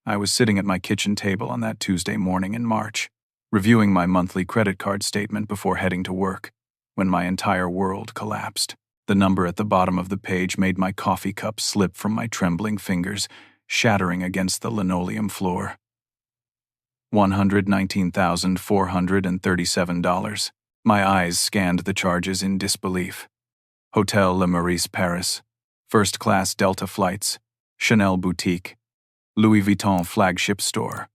I was sitting at my kitchen table on that Tuesday morning in March, reviewing my monthly credit card statement before heading to work, when my entire world collapsed. The number at the bottom of the page made my coffee cup slip from my trembling fingers, shattering against the linoleum floor. $119,437. My eyes scanned the charges in disbelief. Hotel Le Meurice, Paris. First-class Delta flights. Chanel boutique. Louis Vuitton flagship store.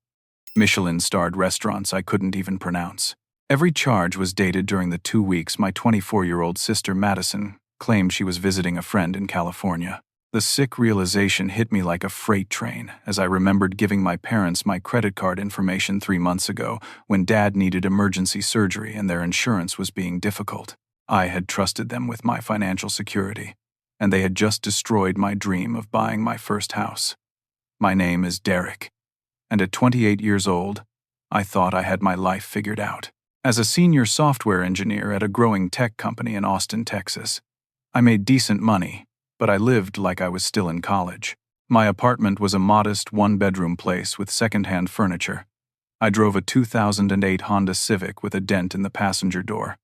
Michelin-starred restaurants I couldn't even pronounce. Every charge was dated during the 2 weeks my 24-year-old sister Madison claimed she was visiting a friend in California. The sick realization hit me like a freight train as I remembered giving my parents my credit card information 3 months ago when Dad needed emergency surgery and their insurance was being difficult. I had trusted them with my financial security, and they had just destroyed my dream of buying my first house. My name is Derek, and at 28 years old, I thought I had my life figured out. As a senior software engineer at a growing tech company in Austin, Texas, I made decent money, but I lived like I was still in college. My apartment was a modest one-bedroom place with second-hand furniture. I drove a 2008 Honda Civic with a dent in the passenger door,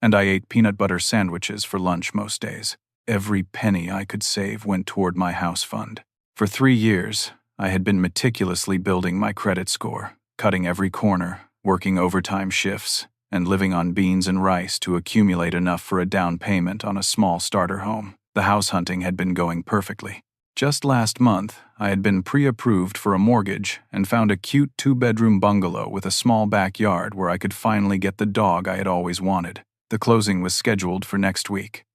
and I ate peanut butter sandwiches for lunch most days. Every penny I could save went toward my house fund. For 3 years, I had been meticulously building my credit score, cutting every corner, working overtime shifts, and living on beans and rice to accumulate enough for a down payment on a small starter home. The house hunting had been going perfectly. Just last month, I had been pre-approved for a mortgage and found a cute 2-bedroom bungalow with a small backyard where I could finally get the dog I had always wanted. The closing was scheduled for next week,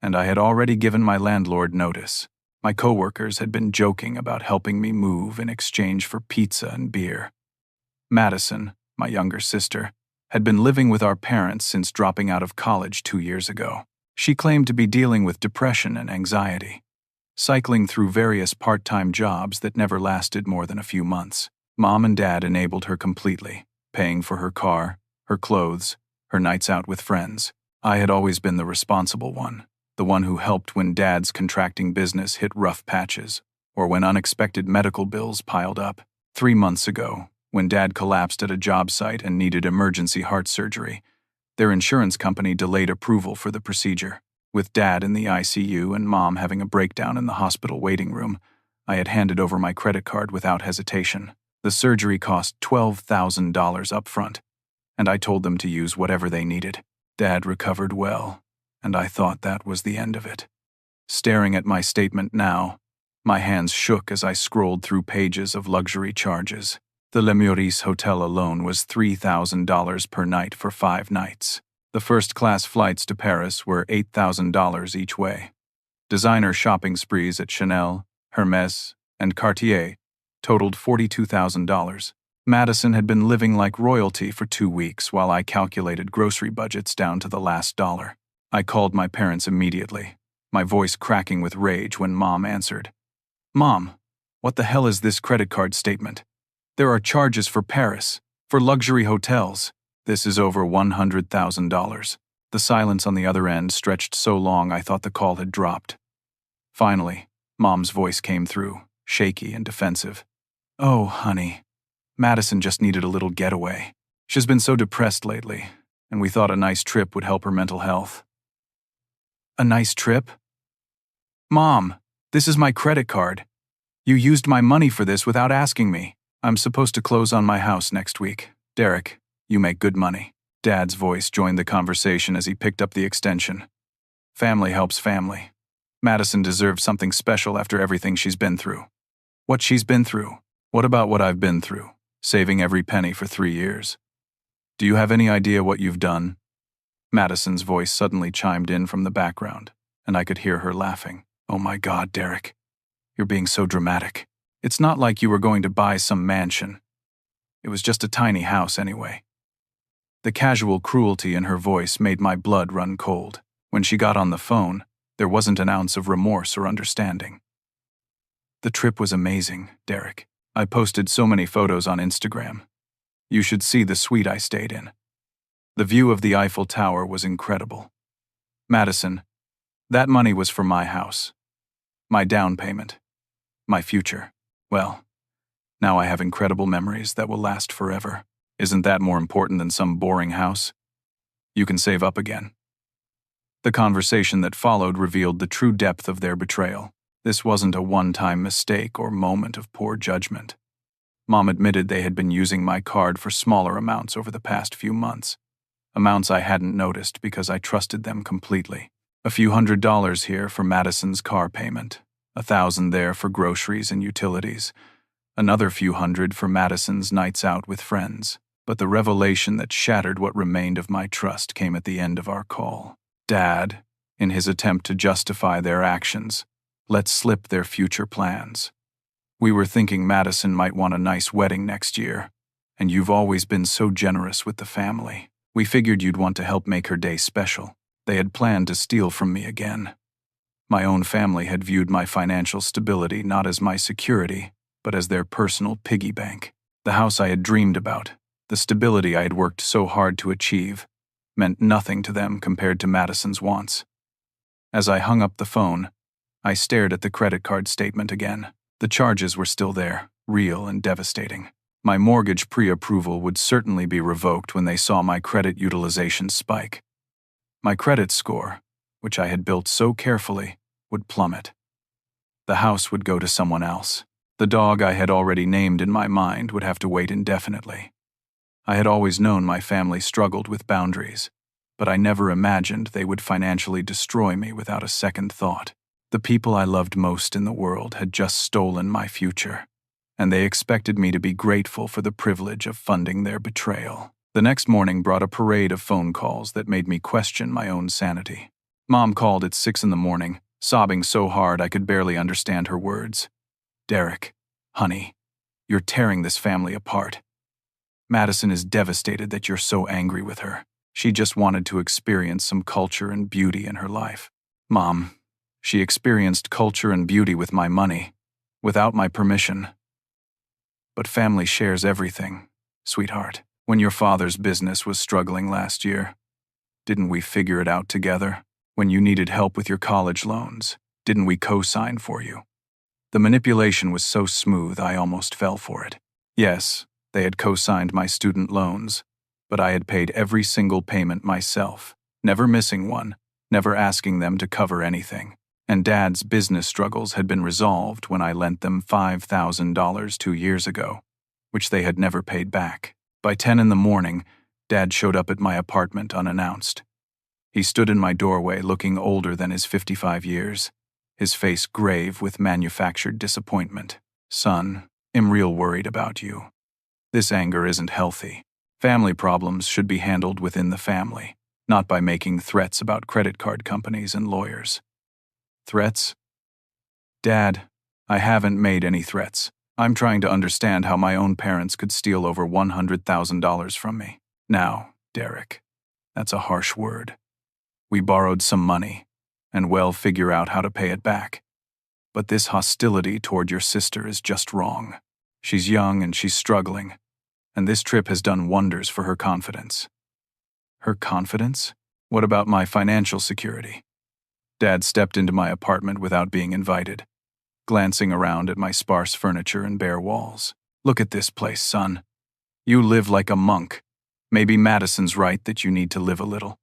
and I had already given my landlord notice. My coworkers had been joking about helping me move in exchange for pizza and beer. Madison, my younger sister, had been living with our parents since dropping out of college 2 years ago. She claimed to be dealing with depression and anxiety, cycling through various part-time jobs that never lasted more than a few months. Mom and Dad enabled her completely, paying for her car, her clothes, her nights out with friends. I had always been the responsible one, the one who helped when Dad's contracting business hit rough patches, or when unexpected medical bills piled up. 3 months ago, when Dad collapsed at a job site and needed emergency heart surgery, their insurance company delayed approval for the procedure. With Dad in the ICU and Mom having a breakdown in the hospital waiting room, I had handed over my credit card without hesitation. The surgery cost $12,000 upfront, and I told them to use whatever they needed. Dad recovered well, and I thought that was the end of it. Staring at my statement now, my hands shook as I scrolled through pages of luxury charges. The Le Meurice Hotel alone was $3,000 per night for 5 nights. The first-class flights to Paris were $8,000 each way. Designer shopping sprees at Chanel, Hermès, and Cartier totaled $42,000. Madison had been living like royalty for 2 weeks while I calculated grocery budgets down to the last dollar. I called my parents immediately, my voice cracking with rage when Mom answered. "Mom, what the hell is this credit card statement? There are charges for Paris, for luxury hotels. This is over $100,000. The silence on the other end stretched so long I thought the call had dropped. Finally, Mom's voice came through, shaky and defensive. "Oh, honey, Madison just needed a little getaway. She's been so depressed lately, and we thought a nice trip would help her mental health." "A nice trip? Mom, this is my credit card. You used my money for this without asking me. I'm supposed to close on my house next week. Derek, you make good money." Dad's voice joined the conversation as he picked up the extension. "Family helps family. Madison deserves something special after everything she's been through." "What she's been through? What about what I've been through, saving every penny for 3 years? Do you have any idea what you've done?" Madison's voice suddenly chimed in from the background, and I could hear her laughing. "Oh my God, Derek. You're being so dramatic. It's not like you were going to buy some mansion. It was just a tiny house anyway." The casual cruelty in her voice made my blood run cold. When she got on the phone, there wasn't an ounce of remorse or understanding. "The trip was amazing, Derek. I posted so many photos on Instagram. You should see the suite I stayed in. The view of the Eiffel Tower was incredible. Madison, that money was for my house, my down payment, my future. Well, Now I have incredible memories that will last forever. Isn't that more important than some boring house? You can save up again. The conversation that followed revealed the true depth of their betrayal. This wasn't a one-time mistake or moment of poor judgment. Mom admitted they had been using my card for smaller amounts over the past few months. Amounts I hadn't noticed because I trusted them completely. A few $100s here for Madison's car payment, $1,000 there for groceries and utilities, another few hundred for Madison's nights out with friends. But the revelation that shattered what remained of my trust came at the end of our call. Dad, in his attempt to justify their actions, let slip their future plans. We were thinking Madison might want a nice wedding next year, and you've always been so generous with the family. We figured you'd want to help make her day special. They had planned to steal from me again. My own family had viewed my financial stability not as my security, but as their personal piggy bank. The house I had dreamed about, the stability I had worked so hard to achieve, meant nothing to them compared to Madison's wants. As I hung up the phone, I stared at the credit card statement again. The charges were still there, real and devastating. My mortgage pre-approval would certainly be revoked when they saw my credit utilization spike. My credit score, which I had built so carefully, would plummet. The house would go to someone else. The dog I had already named in my mind would have to wait indefinitely. I had always known my family struggled with boundaries, but I never imagined they would financially destroy me without a second thought. The people I loved most in the world had just stolen my future, and they expected me to be grateful for the privilege of funding their betrayal. The next morning brought a parade of phone calls that made me question my own sanity. Mom called at 6 a.m, sobbing so hard I could barely understand her words. "Derek, honey, you're tearing this family apart. Madison is devastated that you're so angry with her. She just wanted to experience some culture and beauty in her life." Mom, she experienced culture and beauty with my money, without my permission. But family shares everything, sweetheart. When your father's business was struggling last year, didn't we figure it out together? When you needed help with your college loans, didn't we co-sign for you? The manipulation was so smooth I almost fell for it. Yes, they had co-signed my student loans, but I had paid every single payment myself, never missing one, never asking them to cover anything. And Dad's business struggles had been resolved when I lent them $5,000 2 years ago, which they had never paid back. By 10 a.m, Dad showed up at my apartment unannounced. He stood in my doorway looking older than his 55 years, his face grave with manufactured disappointment. "Son, I'm real worried about you. This anger isn't healthy. Family problems should be handled within the family, not by making threats about credit card companies and lawyers." Threats? Dad, I haven't made any threats. I'm trying to understand how my own parents could steal over $100,000 from me. Now, Derek, that's a harsh word. We borrowed some money, and we'll figure out how to pay it back. But this hostility toward your sister is just wrong. She's young and she's struggling, and this trip has done wonders for her confidence. Her confidence? What about my financial security? Dad stepped into my apartment without being invited, glancing around at my sparse furniture and bare walls. "Look at this place, son. You live like a monk. Maybe Madison's right that you need to live a little.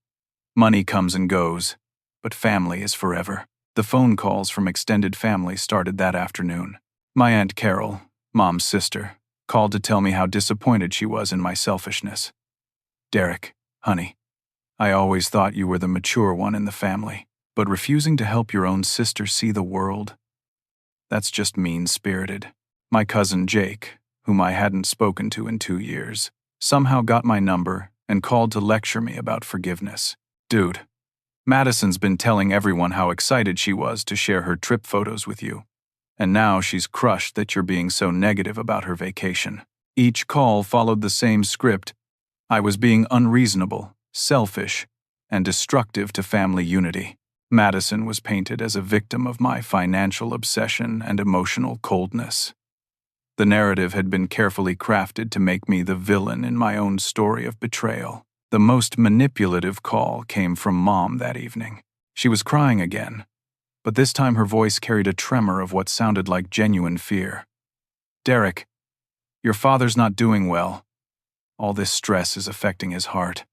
Money comes and goes, but family is forever." The phone calls from extended family started that afternoon. My Aunt Carol, Mom's sister, called to tell me how disappointed she was in my selfishness. "Derek, honey, I always thought you were the mature one in the family, but refusing to help your own sister see the world? That's just mean-spirited." My cousin Jake, whom I hadn't spoken to in 2 years, somehow got my number and called to lecture me about forgiveness. "Dude, Madison's been telling everyone how excited she was to share her trip photos with you, and now she's crushed that you're being so negative about her vacation." Each call followed the same script. I was being unreasonable, selfish, and destructive to family unity. Madison was painted as a victim of my financial obsession and emotional coldness. The narrative had been carefully crafted to make me the villain in my own story of betrayal. The most manipulative call came from Mom that evening. She was crying again, but this time her voice carried a tremor of what sounded like genuine fear. "Derek, Your father's not doing well. All this stress is affecting his heart.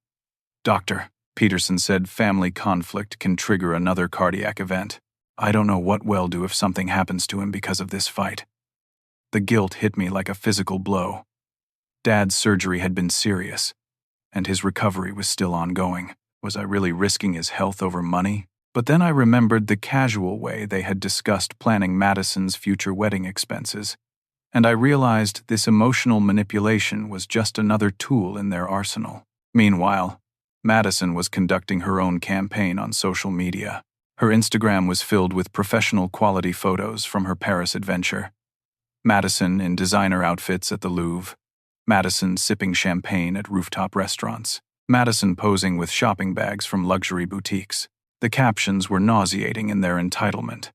Doctor, Peterson said family conflict can trigger another cardiac event. I don't know what we'll do if something happens to him because of this fight. The guilt hit me like a physical blow. Dad's surgery had been serious, and his recovery was still ongoing. Was I really risking his health over money? But then I remembered the casual way they had discussed planning Madison's future wedding expenses, and I realized this emotional manipulation was just another tool in their arsenal. Meanwhile, Madison was conducting her own campaign on social media. Her Instagram was filled with professional quality photos from her Paris adventure. Madison in designer outfits at the Louvre. Madison sipping champagne at rooftop restaurants. Madison posing with shopping bags from luxury boutiques. The captions were nauseating in their entitlement.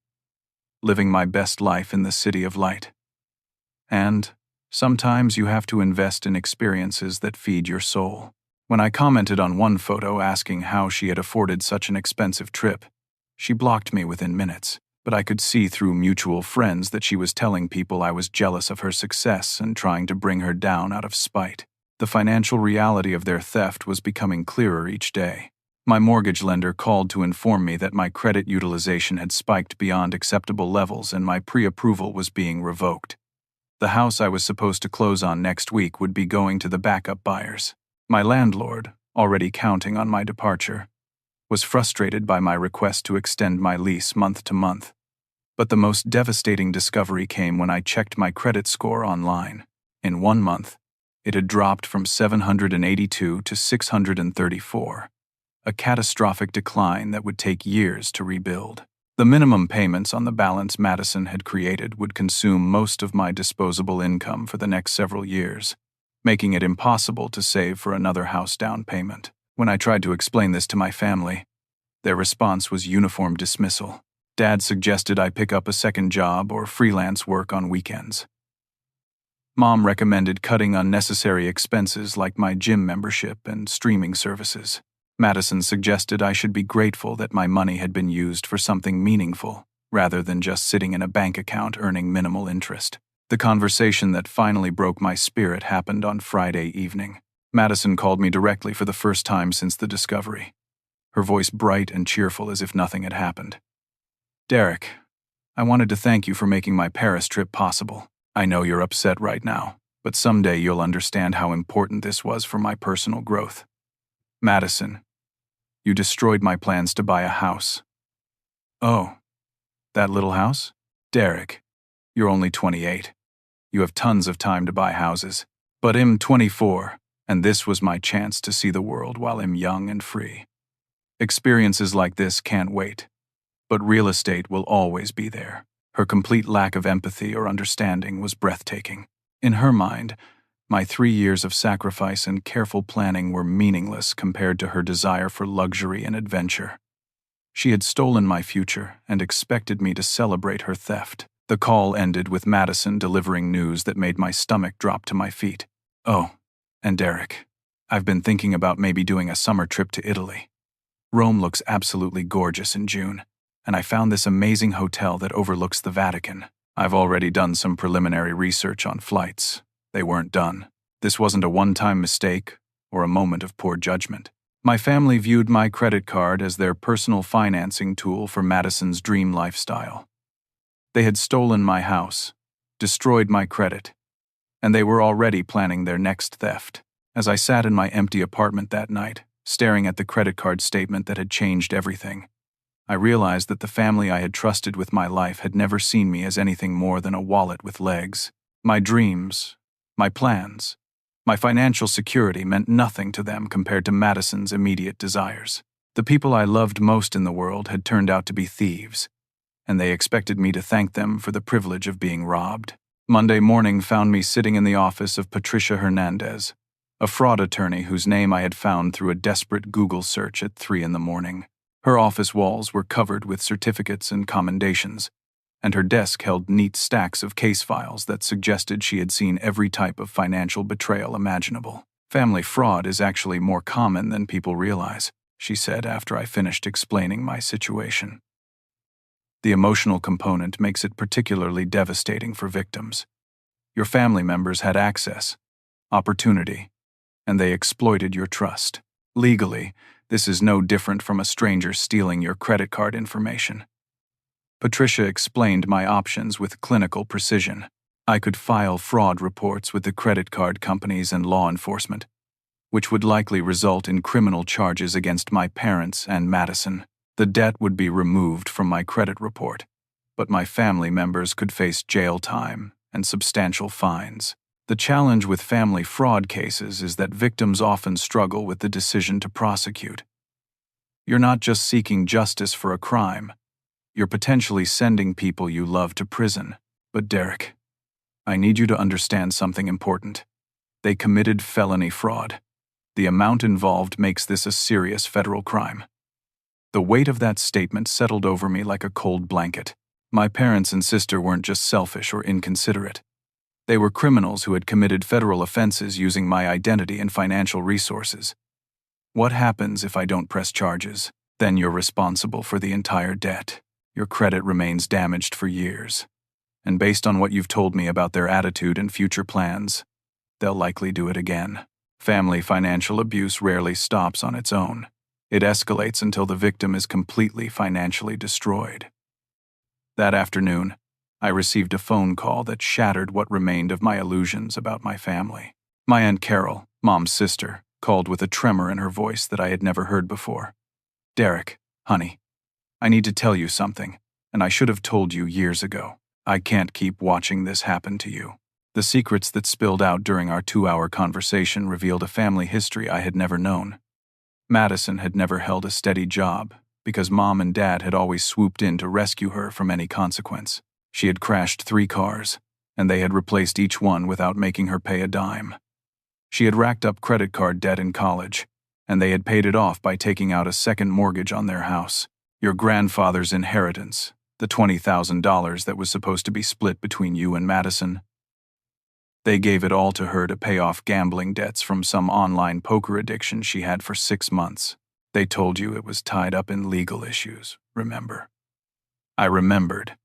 Living my best life in the city of light. And sometimes you have to invest in experiences that feed your soul. When I commented on one photo asking how she had afforded such an expensive trip, she blocked me within minutes, but I could see through mutual friends that she was telling people I was jealous of her success and trying to bring her down out of spite. The financial reality of their theft was becoming clearer each day. My mortgage lender called to inform me that my credit utilization had spiked beyond acceptable levels and my pre-approval was being revoked. The house I was supposed to close on next week would be going to the backup buyers. My landlord, already counting on my departure, was frustrated by my request to extend my lease month to month. But the most devastating discovery came when I checked my credit score online. In 1 month, it had dropped from 782 to 634, a catastrophic decline that would take years to rebuild. The minimum payments on the balance Madison had created would consume most of my disposable income for the next several years, making it impossible to save for another house down payment. When I tried to explain this to my family, their response was uniform dismissal. Dad suggested I pick up a second job or freelance work on weekends. Mom recommended cutting unnecessary expenses like my gym membership and streaming services. Madison suggested I should be grateful that my money had been used for something meaningful, rather than just sitting in a bank account earning minimal interest. The conversation that finally broke my spirit happened on Friday evening. Madison called me directly for the first time since the discovery, her voice bright and cheerful as if nothing had happened. Derek, I wanted to thank you for making my Paris trip possible. I know you're upset right now, but someday you'll understand how important this was for my personal growth. Madison, you destroyed my plans to buy a house. Oh, that little house? Derek, you're only 28. You have tons of time to buy houses. But I'm 24, and this was my chance to see the world while I'm young and free. Experiences like this can't wait. But real estate will always be there. Her complete lack of empathy or understanding was breathtaking. In her mind, my 3 years of sacrifice and careful planning were meaningless compared to her desire for luxury and adventure. She had stolen my future and expected me to celebrate her theft. The call ended with Madison delivering news that made my stomach drop to my feet. Oh, and Derek, I've been thinking about maybe doing a summer trip to Italy. Rome looks absolutely gorgeous in June, and I found this amazing hotel that overlooks the Vatican. I've already done some preliminary research on flights. They weren't done. This wasn't a one-time mistake or a moment of poor judgment. My family viewed my credit card as their personal financing tool for Madison's dream lifestyle. They had stolen my house, destroyed my credit, and they were already planning their next theft. As I sat in my empty apartment that night, staring at the credit card statement that had changed everything, I realized that the family I had trusted with my life had never seen me as anything more than a wallet with legs. My dreams, my plans, my financial security meant nothing to them compared to Madison's immediate desires. The people I loved most in the world had turned out to be thieves, and they expected me to thank them for the privilege of being robbed. Monday morning found me sitting in the office of Patricia Hernandez, a fraud attorney whose name I had found through a desperate Google search at 3 a.m. Her office walls were covered with certificates and commendations, and her desk held neat stacks of case files that suggested she had seen every type of financial betrayal imaginable. Family fraud is actually more common than people realize, she said after I finished explaining my situation. The emotional component makes it particularly devastating for victims. Your family members had access, opportunity, and they exploited your trust. Legally, this is no different from a stranger stealing your credit card information. Patricia explained my options with clinical precision. I could file fraud reports with the credit card companies and law enforcement, which would likely result in criminal charges against my parents and Madison. The debt would be removed from my credit report, but my family members could face jail time and substantial fines. The challenge with family fraud cases is that victims often struggle with the decision to prosecute. You're not just seeking justice for a crime, you're potentially sending people you love to prison. But Derek, I need you to understand something important. They committed felony fraud. The amount involved makes this a serious federal crime. The weight of that statement settled over me like a cold blanket. My parents and sister weren't just selfish or inconsiderate. They were criminals who had committed federal offenses using my identity and financial resources. What happens if I don't press charges? Then you're responsible for the entire debt. Your credit remains damaged for years. And based on what you've told me about their attitude and future plans, they'll likely do it again. Family financial abuse rarely stops on its own. It escalates until the victim is completely financially destroyed. That afternoon, I received a phone call that shattered what remained of my illusions about my family. My Aunt Carol, Mom's sister, called with a tremor in her voice that I had never heard before. Derek, honey, I need to tell you something, and I should have told you years ago. I can't keep watching this happen to you. The secrets that spilled out during our 2-hour conversation revealed a family history I had never known. Madison had never held a steady job because Mom and Dad had always swooped in to rescue her from any consequence. She had crashed 3 cars, and they had replaced each one without making her pay a dime. She had racked up credit card debt in college, and they had paid it off by taking out a second mortgage on their house. Your grandfather's inheritance, the $20,000 that was supposed to be split between you and Madison. They gave it all to her to pay off gambling debts from some online poker addiction she had for 6 months. They told you it was tied up in legal issues, remember? I remembered.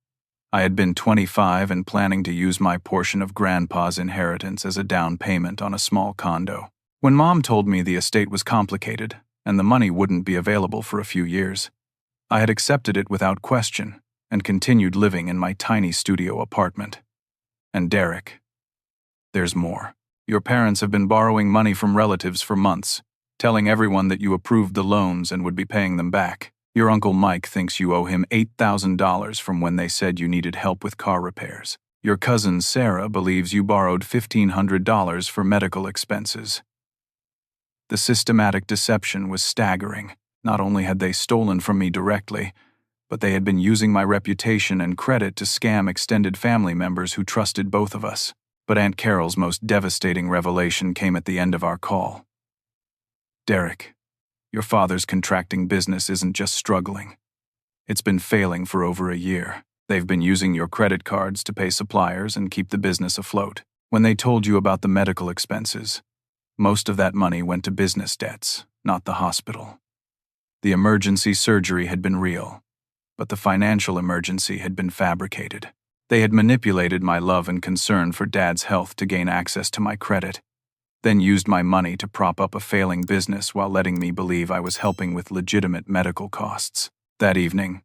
I had been 25 and planning to use my portion of Grandpa's inheritance as a down payment on a small condo. When Mom told me the estate was complicated and the money wouldn't be available for a few years, I had accepted it without question and continued living in my tiny studio apartment. And Derek, there's more. Your parents have been borrowing money from relatives for months, telling everyone that you approved the loans and would be paying them back. Your Uncle Mike thinks you owe him $8,000 from when they said you needed help with car repairs. Your cousin Sarah believes you borrowed $1,500 for medical expenses. The systematic deception was staggering. Not only had they stolen from me directly, but they had been using my reputation and credit to scam extended family members who trusted both of us. But Aunt Carol's most devastating revelation came at the end of our call. Derek, your father's contracting business isn't just struggling. It's been failing for over a year. They've been using your credit cards to pay suppliers and keep the business afloat. When they told you about the medical expenses, most of that money went to business debts, not the hospital. The emergency surgery had been real, but the financial emergency had been fabricated. They had manipulated my love and concern for Dad's health to gain access to my credit, then used my money to prop up a failing business while letting me believe I was helping with legitimate medical costs. That evening,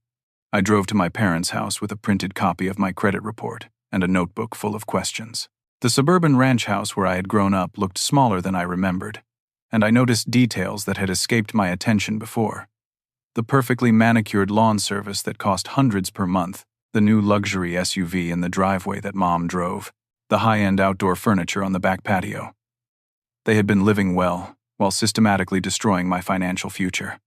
I drove to my parents' house with a printed copy of my credit report and a notebook full of questions. The suburban ranch house where I had grown up looked smaller than I remembered, and I noticed details that had escaped my attention before. The perfectly manicured lawn service that cost hundreds per month, the new luxury SUV in the driveway that Mom drove, the high-end outdoor furniture on the back patio. They had been living well, while systematically destroying my financial future.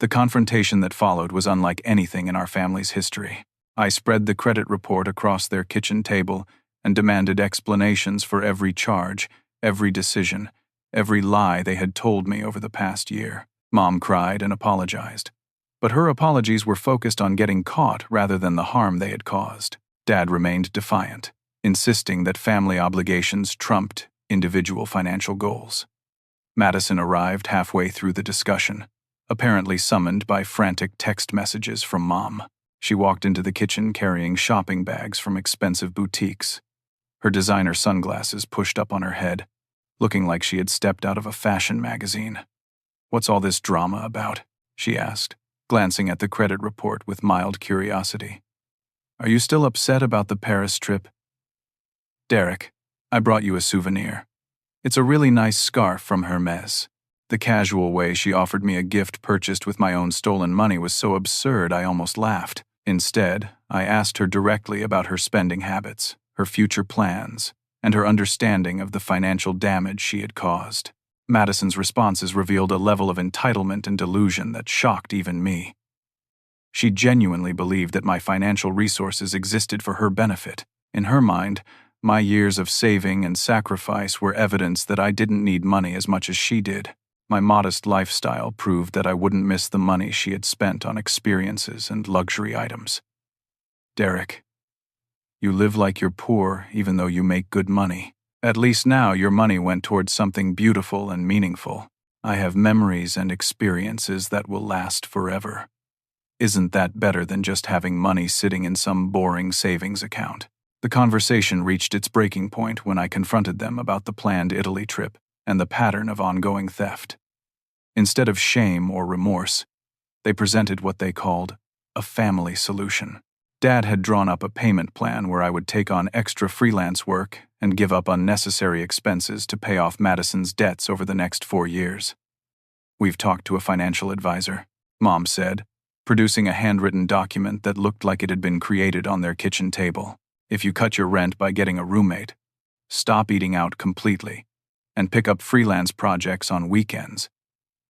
The confrontation that followed was unlike anything in our family's history. I spread the credit report across their kitchen table and demanded explanations for every charge, every decision, every lie they had told me over the past year. Mom cried and apologized, but her apologies were focused on getting caught rather than the harm they had caused. Dad remained defiant, insisting that family obligations trumped individual financial goals. Madison arrived halfway through the discussion, apparently summoned by frantic text messages from Mom. She walked into the kitchen carrying shopping bags from expensive boutiques. her designer sunglasses pushed up on her head, looking like she had stepped out of a fashion magazine. "What's all this drama about?" she asked, glancing at the credit report with mild curiosity. "Are you still upset about the Paris trip?" "Derek, I brought you a souvenir. It's a really nice scarf from Hermes." The casual way she offered me a gift purchased with my own stolen money was so absurd I almost laughed. Instead, I asked her directly about her spending habits, her future plans, and her understanding of the financial damage she had caused. Madison's responses revealed a level of entitlement and delusion that shocked even me. She genuinely believed that my financial resources existed for her benefit. In her mind, my years of saving and sacrifice were evidence that I didn't need money as much as she did. My modest lifestyle proved that I wouldn't miss the money she had spent on experiences and luxury items. "Derek, you live like you're poor even though you make good money. At least now your money went towards something beautiful and meaningful. I have memories and experiences that will last forever. Isn't that better than just having money sitting in some boring savings account?" The conversation reached its breaking point when I confronted them about the planned Italy trip and the pattern of ongoing theft. Instead of shame or remorse, they presented what they called a family solution. Dad had drawn up a payment plan where I would take on extra freelance work and give up unnecessary expenses to pay off Madison's debts over the next 4 years. "We've talked to a financial advisor," Mom said, producing a handwritten document that looked like it had been created on their kitchen table. "If you cut your rent by getting a roommate, stop eating out completely, and pick up freelance projects on weekends,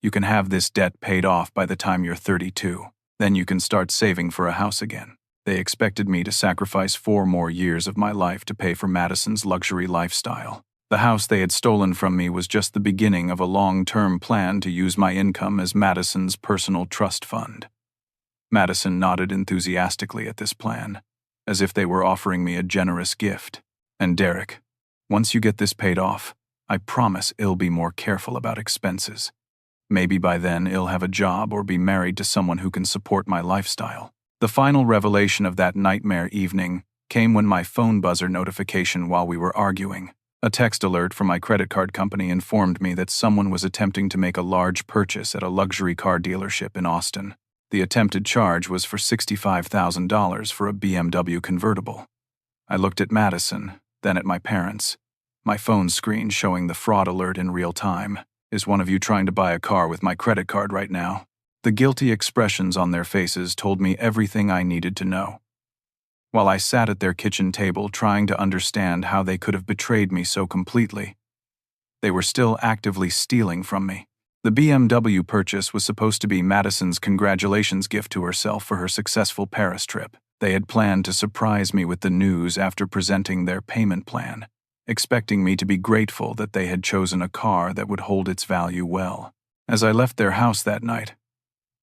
you can have this debt paid off by the time you're 32. Then you can start saving for a house again." They expected me to sacrifice 4 more years of my life to pay for Madison's luxury lifestyle. The house they had stolen from me was just the beginning of a long-term plan to use my income as Madison's personal trust fund. Madison nodded enthusiastically at this plan, as if they were offering me a generous gift. "And Derek, once you get this paid off, I promise I'll be more careful about expenses. Maybe by then I'll have a job or be married to someone who can support my lifestyle." The final revelation of that nightmare evening came when my phone buzzer notification while we were arguing. A text alert from my credit card company informed me that someone was attempting to make a large purchase at a luxury car dealership in Austin. The attempted charge was for $65,000 for a BMW convertible. I looked at Madison, then at my parents, my phone screen showing the fraud alert in real time. "Is one of you trying to buy a car with my credit card right now?" The guilty expressions on their faces told me everything I needed to know. While I sat at their kitchen table trying to understand how they could have betrayed me so completely, they were still actively stealing from me. The BMW purchase was supposed to be Madison's congratulations gift to herself for her successful Paris trip. They had planned to surprise me with the news after presenting their payment plan, expecting me to be grateful that they had chosen a car that would hold its value well. As I left their house that night,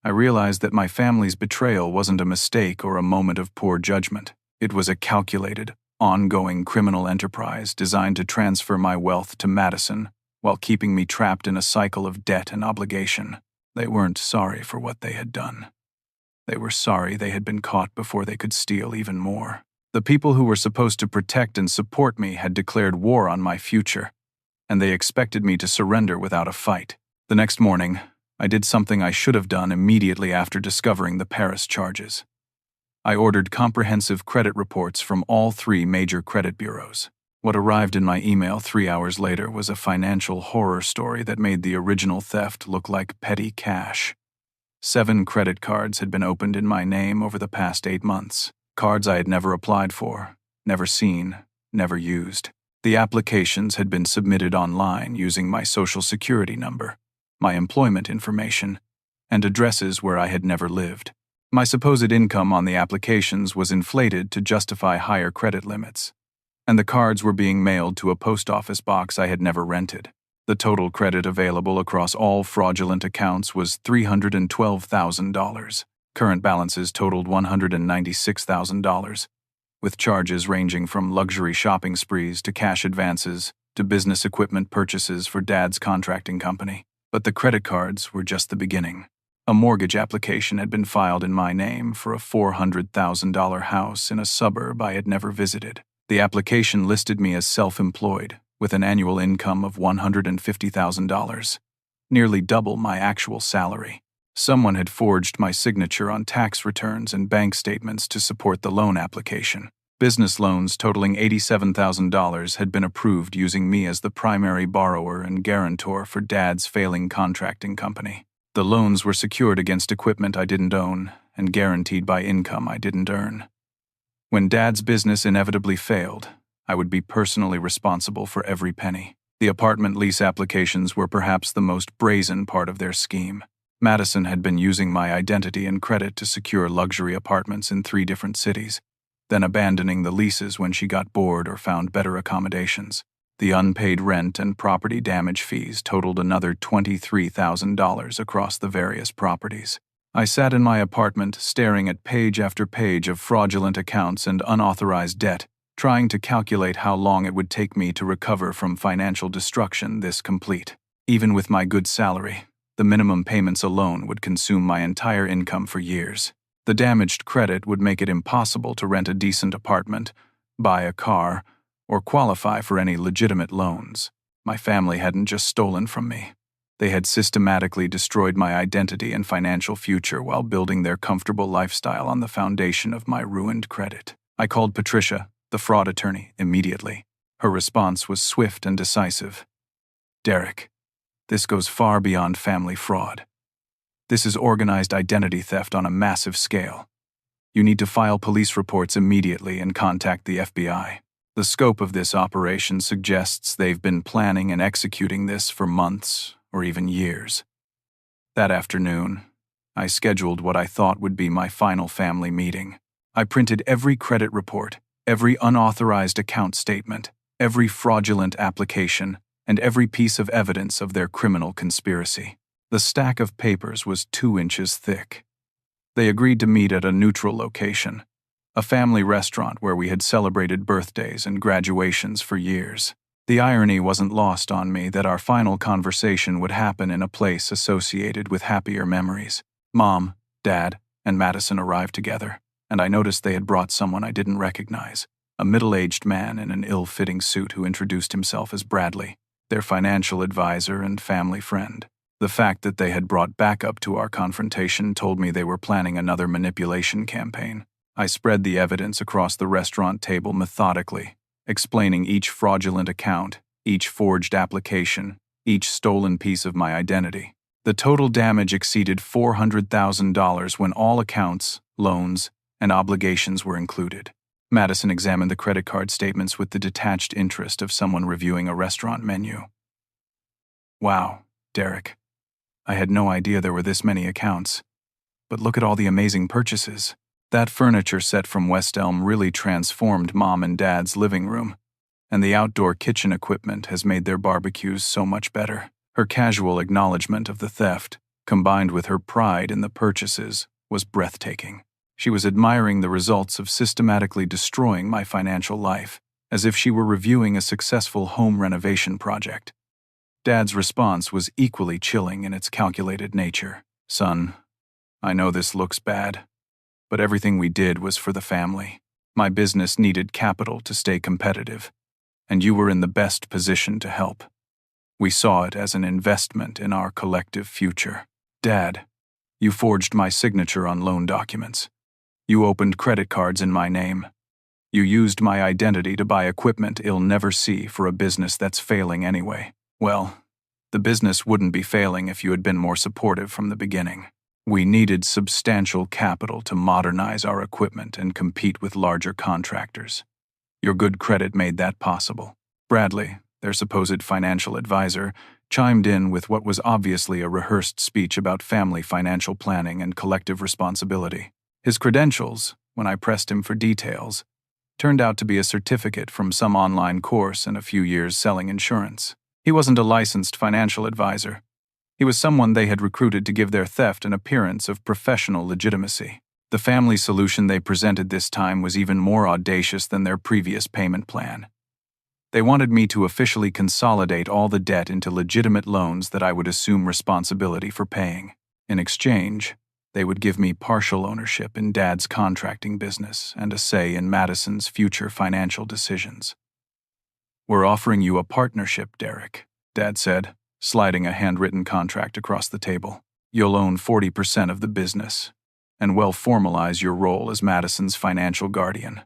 I realized that my family's betrayal wasn't a mistake or a moment of poor judgment. It was a calculated, ongoing criminal enterprise designed to transfer my wealth to Madison while keeping me trapped in a cycle of debt and obligation. They weren't sorry for what they had done. They were sorry they had been caught before they could steal even more. The people who were supposed to protect and support me had declared war on my future, and they expected me to surrender without a fight. The next morning, I did something I should have done immediately after discovering the Paris charges. I ordered comprehensive credit reports from all 3 major credit bureaus. What arrived in my email 3 hours later was a financial horror story that made the original theft look like petty cash. 7 credit cards had been opened in my name over the past 8 months. Cards I had never applied for, never seen, never used. The applications had been submitted online using my social security number, my employment information, and addresses where I had never lived. My supposed income on the applications was inflated to justify higher credit limits, and the cards were being mailed to a post office box I had never rented. The total credit available across all fraudulent accounts was $312,000. Current balances totaled $196,000, with charges ranging from luxury shopping sprees to cash advances to business equipment purchases for Dad's contracting company. But the credit cards were just the beginning. A mortgage application had been filed in my name for a $400,000 house in a suburb I had never visited. The application listed me as self-employed, with an annual income of $150,000, nearly double my actual salary. Someone had forged my signature on tax returns and bank statements to support the loan application. Business loans totaling $87,000 had been approved using me as the primary borrower and guarantor for Dad's failing contracting company. The loans were secured against equipment I didn't own and guaranteed by income I didn't earn. When Dad's business inevitably failed, I would be personally responsible for every penny. The apartment lease applications were perhaps the most brazen part of their scheme. Madison had been using my identity and credit to secure luxury apartments in 3 different cities, then abandoning the leases when she got bored or found better accommodations. The unpaid rent and property damage fees totaled another $23,000 across the various properties. I sat in my apartment staring at page after page of fraudulent accounts and unauthorized debt, trying to calculate how long it would take me to recover from financial destruction this complete. Even with my good salary, the minimum payments alone would consume my entire income for years. The damaged credit would make it impossible to rent a decent apartment, buy a car, or qualify for any legitimate loans. My family hadn't just stolen from me. They had systematically destroyed my identity and financial future while building their comfortable lifestyle on the foundation of my ruined credit. I called Patricia, the fraud attorney, immediately. Her response was swift and decisive. "Derek, this goes far beyond family fraud. This is organized identity theft on a massive scale. You need to file police reports immediately and contact the FBI. The scope of this operation suggests they've been planning and executing this for months or even years." That afternoon, I scheduled what I thought would be my final family meeting. I printed every credit report, every unauthorized account statement, every fraudulent application, and every piece of evidence of their criminal conspiracy. The stack of papers was 2 inches thick. They agreed to meet at a neutral location, a family restaurant where we had celebrated birthdays and graduations for years. The irony wasn't lost on me that our final conversation would happen in a place associated with happier memories. Mom, Dad, and Madison arrived together, and I noticed they had brought someone I didn't recognize, a middle-aged man in an ill-fitting suit who introduced himself as Bradley, their financial advisor and family friend. The fact that they had brought backup to our confrontation told me they were planning another manipulation campaign. I spread the evidence across the restaurant table methodically, explaining each fraudulent account, each forged application, each stolen piece of my identity. The total damage exceeded $400,000 when all accounts, loans, and obligations were included. Madison examined the credit card statements with the detached interest of someone reviewing a restaurant menu. "Wow, Derek. I had no idea there were this many accounts. But look at all the amazing purchases. That furniture set from West Elm really transformed Mom and Dad's living room, and the outdoor kitchen equipment has made their barbecues so much better." Her casual acknowledgement of the theft, combined with her pride in the purchases, was breathtaking. She was admiring the results of systematically destroying my financial life, as if she were reviewing a successful home renovation project. Dad's response was equally chilling in its calculated nature. "Son, I know this looks bad, but everything we did was for the family. My business needed capital to stay competitive, and you were in the best position to help. We saw it as an investment in our collective future. Dad, you forged my signature on loan documents. You opened credit cards in my name. You used my identity to buy equipment you'll never see for a business that's failing anyway. Well, the business wouldn't be failing if you had been more supportive from the beginning. We needed substantial capital to modernize our equipment and compete with larger contractors. Your good credit made that possible." Bradley, their supposed financial advisor, chimed in with what was obviously a rehearsed speech about family financial planning and collective responsibility. His credentials, when I pressed him for details, turned out to be a certificate from some online course and a few years selling insurance. He wasn't a licensed financial advisor. He was someone they had recruited to give their theft an appearance of professional legitimacy. The family solution they presented this time was even more audacious than their previous payment plan. They wanted me to officially consolidate all the debt into legitimate loans that I would assume responsibility for paying. In exchange, They would give me partial ownership in Dad's contracting business and a say in Madison's future financial decisions. "We're offering you a partnership, Derek," Dad said, sliding a handwritten contract across the table. "You'll own 40% of the business, and we'll formalize your role as Madison's financial guardian.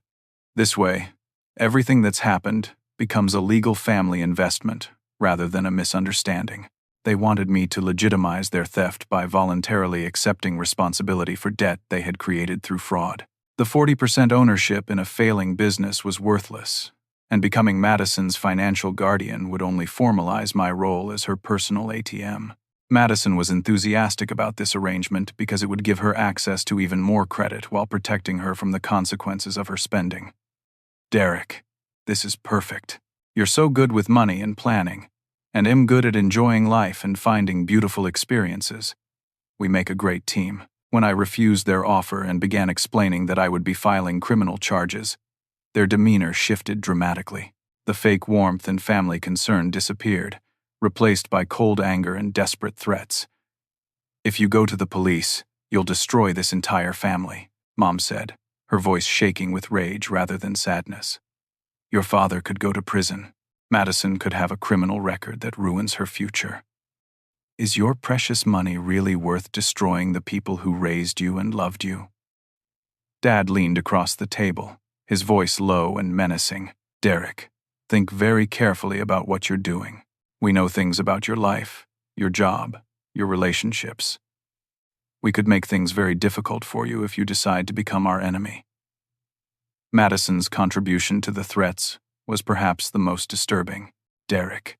This way, everything that's happened becomes a legal family investment rather than a misunderstanding." They wanted me to legitimize their theft by voluntarily accepting responsibility for debt they had created through fraud. The 40% ownership in a failing business was worthless, and becoming Madison's financial guardian would only formalize my role as her personal ATM. Madison was enthusiastic about this arrangement because it would give her access to even more credit while protecting her from the consequences of her spending. "Derek, this is perfect. You're so good with money and planning, and I'm good at enjoying life and finding beautiful experiences. We make a great team." When I refused their offer and began explaining that I would be filing criminal charges, their demeanor shifted dramatically. The fake warmth and family concern disappeared, replaced by cold anger and desperate threats. "If you go to the police, you'll destroy this entire family," Mom said, her voice shaking with rage rather than sadness. "Your father could go to prison. Madison could have a criminal record that ruins her future. Is your precious money really worth destroying the people who raised you and loved you?" Dad leaned across the table, his voice low and menacing. "Derek, think very carefully about what you're doing. We know things about your life, your job, your relationships. We could make things very difficult for you if you decide to become our enemy." Madison's contribution to the threats was perhaps the most disturbing. "Derek,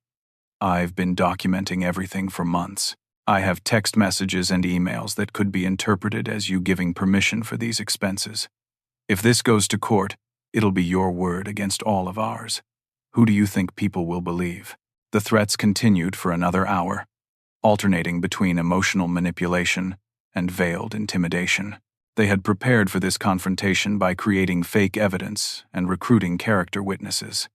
I've been documenting everything for months. I have text messages and emails that could be interpreted as you giving permission for these expenses. If this goes to court, it'll be your word against all of ours. Who do you think people will believe?" The threats continued for another hour, alternating between emotional manipulation and veiled intimidation. They had prepared for this confrontation by creating fake evidence and recruiting character witnesses.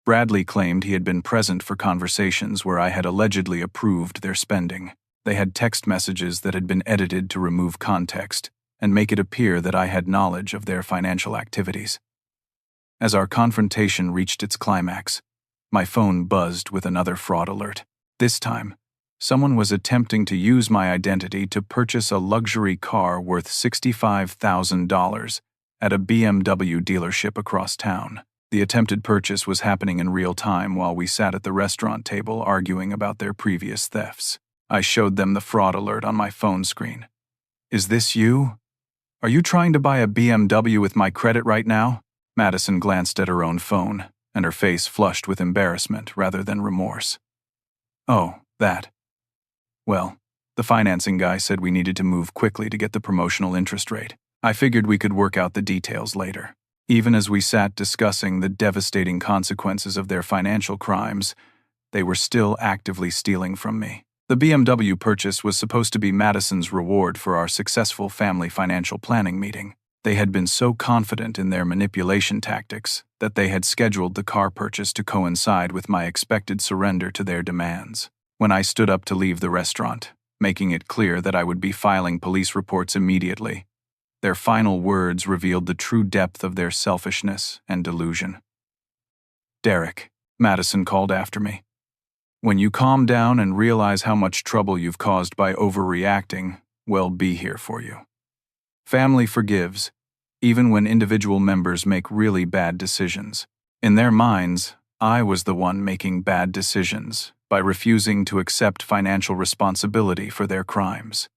Bradley claimed he had been present for conversations where I had allegedly approved their spending. They had text messages that had been edited to remove context and make it appear that I had knowledge of their financial activities. As our confrontation reached its climax, my phone buzzed with another fraud alert. This time, someone was attempting to use my identity to purchase a luxury car worth $65,000 at a BMW dealership across town. The attempted purchase was happening in real time while we sat at the restaurant table arguing about their previous thefts. I showed them the fraud alert on my phone screen. "Is this you? Are you trying to buy a BMW with my credit right now?" Madison glanced at her own phone, and her face flushed with embarrassment rather than remorse. "Oh, that. Well, the financing guy said we needed to move quickly to get the promotional interest rate. I figured we could work out the details later." Even as we sat discussing the devastating consequences of their financial crimes, they were still actively stealing from me. The BMW purchase was supposed to be Madison's reward for our successful family financial planning meeting. They had been so confident in their manipulation tactics that they had scheduled the car purchase to coincide with my expected surrender to their demands. When I stood up to leave the restaurant, making it clear that I would be filing police reports immediately, their final words revealed the true depth of their selfishness and delusion. "Derek," Madison called after me, "when you calm down and realize how much trouble you've caused by overreacting, we'll be here for you. Family forgives, even when individual members make really bad decisions. In their minds, I was the one making bad decisions by refusing to accept financial responsibility for their crimes.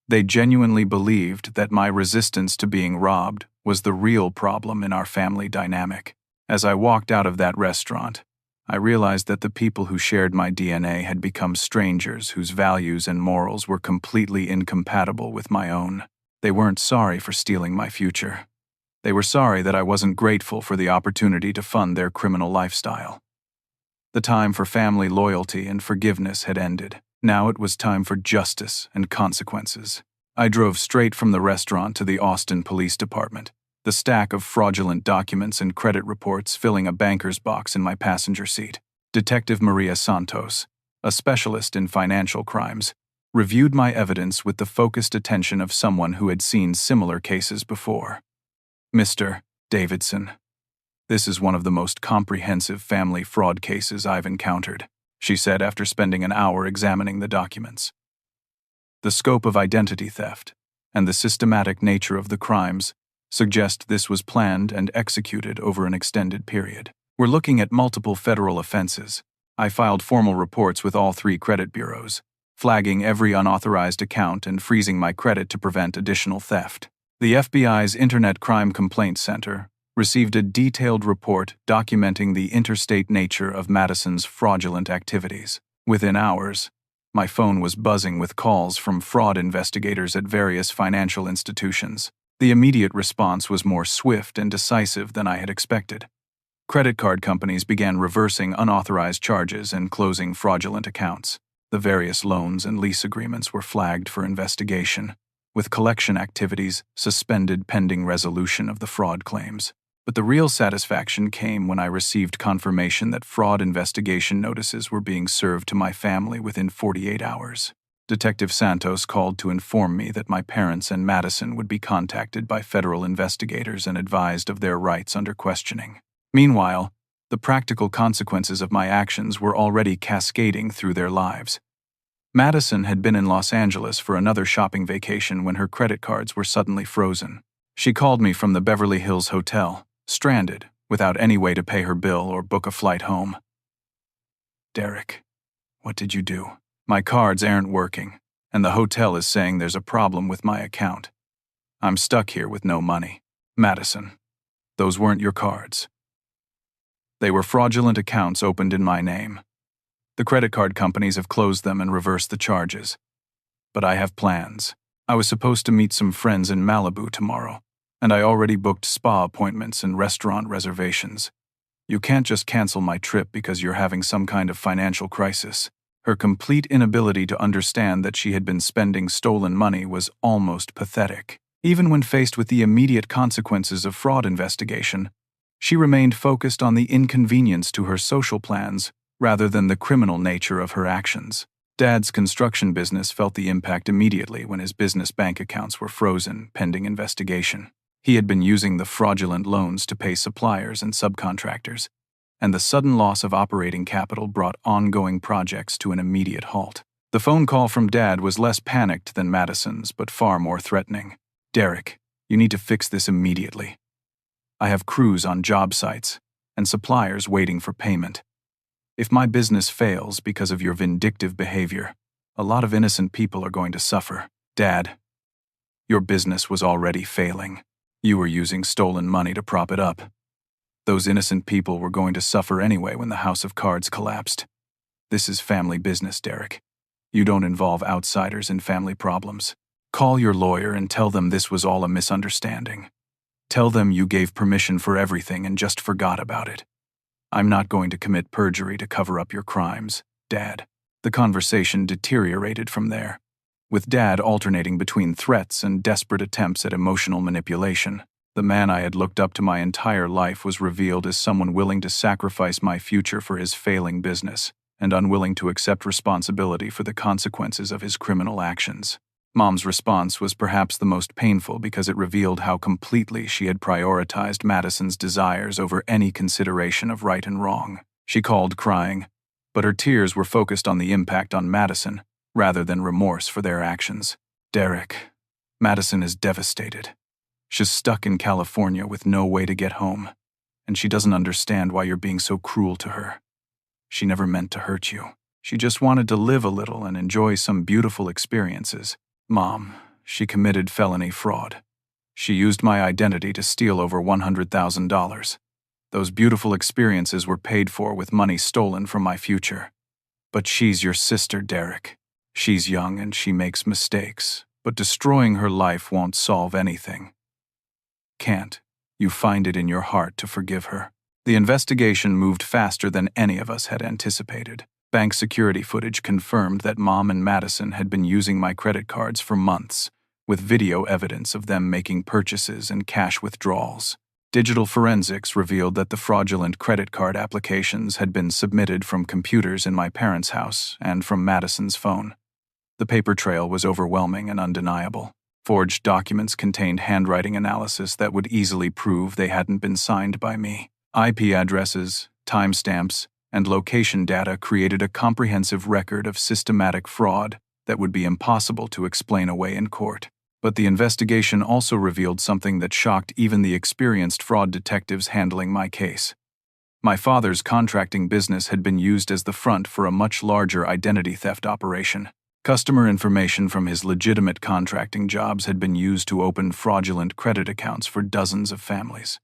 They genuinely believed that my resistance to being robbed was the real problem in our family dynamic. As I walked out of that restaurant, I realized that the people who shared my DNA had become strangers whose values and morals were completely incompatible with my own. They weren't sorry for stealing my future. They were sorry that I wasn't grateful for the opportunity to fund their criminal lifestyle. The time for family loyalty and forgiveness had ended. Now it was time for justice and consequences. I drove straight from the restaurant to the Austin Police Department, the stack of fraudulent documents and credit reports filling a banker's box in my passenger seat. Detective Maria Santos, a specialist in financial crimes, reviewed my evidence with the focused attention of someone who had seen similar cases before. "Mr. Davidson, this is one of the most comprehensive family fraud cases I've encountered," she said after spending an hour examining the documents. "The scope of identity theft and the systematic nature of the crimes suggest this was planned and executed over an extended period. We're looking at multiple federal offenses. I filed formal reports with all 3 credit bureaus, flagging every unauthorized account and freezing my credit to prevent additional theft. The FBI's Internet Crime Complaint Center received a detailed report documenting the interstate nature of Madison's fraudulent activities. Within hours, my phone was buzzing with calls from fraud investigators at various financial institutions. The immediate response was more swift and decisive than I had expected. Credit card companies began reversing unauthorized charges and closing fraudulent accounts. The various loans and lease agreements were flagged for investigation, with collection activities suspended pending resolution of the fraud claims. But the real satisfaction came when I received confirmation that fraud investigation notices were being served to my family within 48 hours. Detective Santos called to inform me that my parents and Madison would be contacted by federal investigators and advised of their rights under questioning. Meanwhile, the practical consequences of my actions were already cascading through their lives. Madison had been in Los Angeles for another shopping vacation when her credit cards were suddenly frozen. She called me from the Beverly Hills hotel, stranded, without any way to pay her bill or book a flight home. "Derek, what did you do? My cards aren't working, and the hotel is saying there's a problem with my account. I'm stuck here with no money." "Madison, those weren't your cards. They were fraudulent accounts opened in my name. The credit card companies have closed them and reversed the charges. But I have plans. I was supposed to meet some friends in Malibu tomorrow, and I already booked spa appointments and restaurant reservations. You can't just cancel my trip because you're having some kind of financial crisis." Her complete inability to understand that she had been spending stolen money was almost pathetic. Even when faced with the immediate consequences of fraud investigation, she remained focused on the inconvenience to her social plans rather than the criminal nature of her actions. Dad's construction business felt the impact immediately when his business bank accounts were frozen pending investigation. He had been using the fraudulent loans to pay suppliers and subcontractors, and the sudden loss of operating capital brought ongoing projects to an immediate halt. The phone call from Dad was less panicked than Madison's, but far more threatening. "Derek, you need to fix this immediately. I have crews on job sites and suppliers waiting for payment. If my business fails because of your vindictive behavior, a lot of innocent people are going to suffer." "Dad, your business was already failing. You were using stolen money to prop it up. Those innocent people were going to suffer anyway when the house of cards collapsed. This is family business, Derek. You don't involve outsiders in family problems. Call your lawyer and tell them this was all a misunderstanding. Tell them you gave permission for everything and just forgot about it. I'm not going to commit perjury to cover up your crimes, Dad." The conversation deteriorated from there, with Dad alternating between threats and desperate attempts at emotional manipulation. The man I had looked up to my entire life was revealed as someone willing to sacrifice my future for his failing business, and unwilling to accept responsibility for the consequences of his criminal actions. Mom's response was perhaps the most painful because it revealed how completely she had prioritized Madison's desires over any consideration of right and wrong. She called crying, but her tears were focused on the impact on Madison rather than remorse for their actions. "Derek, Madison is devastated. She's stuck in California with no way to get home, and she doesn't understand why you're being so cruel to her. She never meant to hurt you. She just wanted to live a little and enjoy some beautiful experiences. Mom, she committed felony fraud. She used my identity to steal over $100,000. Those beautiful experiences were paid for with money stolen from my future. But she's your sister, Derek. She's young and she makes mistakes, but destroying her life won't solve anything. Can't you find it in your heart to forgive her?" The investigation moved faster than any of us had anticipated. Bank security footage confirmed that Mom and Madison had been using my credit cards for months, with video evidence of them making purchases and cash withdrawals. Digital forensics revealed that the fraudulent credit card applications had been submitted from computers in my parents' house and from Madison's phone. The paper trail was overwhelming and undeniable. Forged documents contained handwriting analysis that would easily prove they hadn't been signed by me. IP addresses, timestamps, and location data created a comprehensive record of systematic fraud that would be impossible to explain away in court. But the investigation also revealed something that shocked even the experienced fraud detectives handling my case. My father's contracting business had been used as the front for a much larger identity theft operation. Customer information from his legitimate contracting jobs had been used to open fraudulent credit accounts for dozens of families.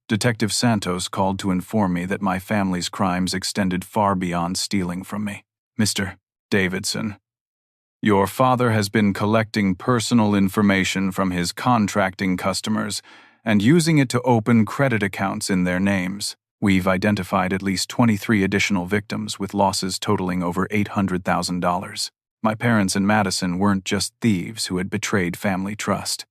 Detective Santos called to inform me that my family's crimes extended far beyond stealing from me. "Mr. Davidson, your father has been collecting personal information from his contracting customers and using it to open credit accounts in their names. We've identified at least 23 additional victims with losses totaling over $800,000. My parents and Madison weren't just thieves who had betrayed family trust.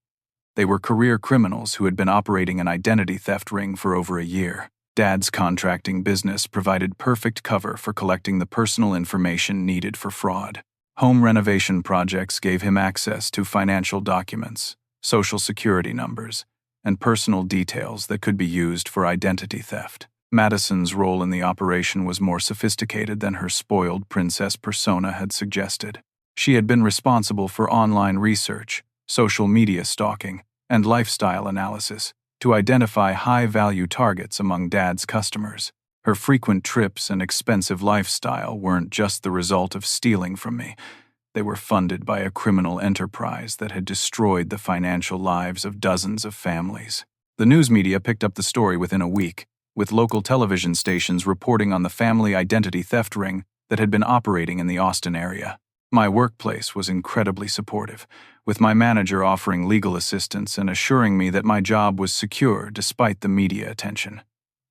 They were career criminals who had been operating an identity theft ring for over a year. Dad's contracting business provided perfect cover for collecting the personal information needed for fraud. Home renovation projects gave him access to financial documents, social security numbers, and personal details that could be used for identity theft. Madison's role in the operation was more sophisticated than her spoiled princess persona had suggested. She had been responsible for online research, social media stalking, and lifestyle analysis to identify high-value targets among Dad's customers. Her frequent trips and expensive lifestyle weren't just the result of stealing from me. They were funded by a criminal enterprise that had destroyed the financial lives of dozens of families. The news media picked up the story within a week, with local television stations reporting on the family identity theft ring that had been operating in the Austin area. My workplace was incredibly supportive, with my manager offering legal assistance and assuring me that my job was secure despite the media attention.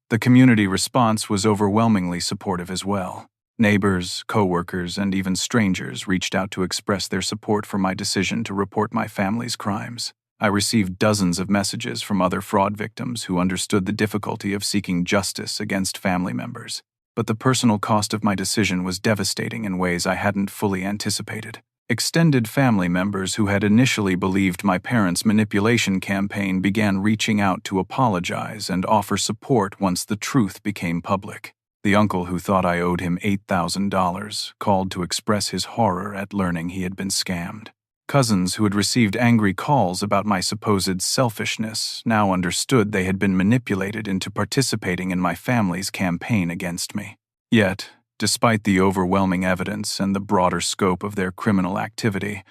The community response was overwhelmingly supportive as well. Neighbors, coworkers, and even strangers reached out to express their support for my decision to report my family's crimes. I received dozens of messages from other fraud victims who understood the difficulty of seeking justice against family members. But the personal cost of my decision was devastating in ways I hadn't fully anticipated. Extended family members who had initially believed my parents' manipulation campaign began reaching out to apologize and offer support once the truth became public. The uncle who thought I owed him $8,000 called to express his horror at learning he had been scammed. Cousins who had received angry calls about my supposed selfishness now understood they had been manipulated into participating in my family's campaign against me. Yet, despite the overwhelming evidence and the broader scope of their criminal activity,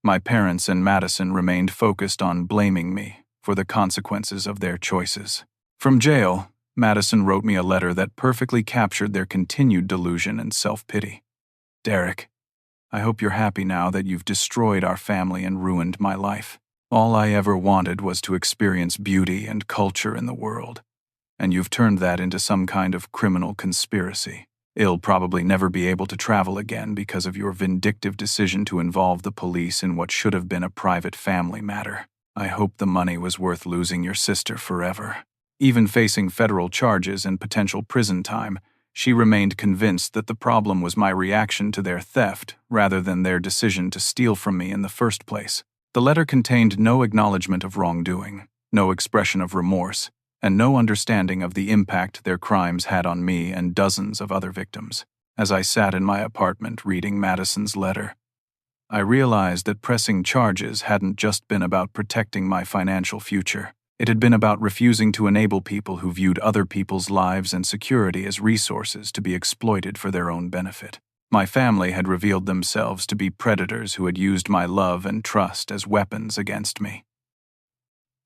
my parents and Madison remained focused on blaming me for the consequences of their choices. From jail, Madison wrote me a letter that perfectly captured their continued delusion and self-pity. "Derek, I hope you're happy now that you've destroyed our family and ruined my life. All I ever wanted was to experience beauty and culture in the world, and you've turned that into some kind of criminal conspiracy. I'll probably never be able to travel again because of your vindictive decision to involve the police in what should have been a private family matter. I hope the money was worth losing your sister forever." Even facing federal charges and potential prison time, she remained convinced that the problem was my reaction to their theft rather than their decision to steal from me in the first place. The letter contained no acknowledgement of wrongdoing, no expression of remorse, and no understanding of the impact their crimes had on me and dozens of other victims. As I sat in my apartment reading Madison's letter, I realized that pressing charges hadn't just been about protecting my financial future. It had been about refusing to enable people who viewed other people's lives and security as resources to be exploited for their own benefit. My family had revealed themselves to be predators who had used my love and trust as weapons against me.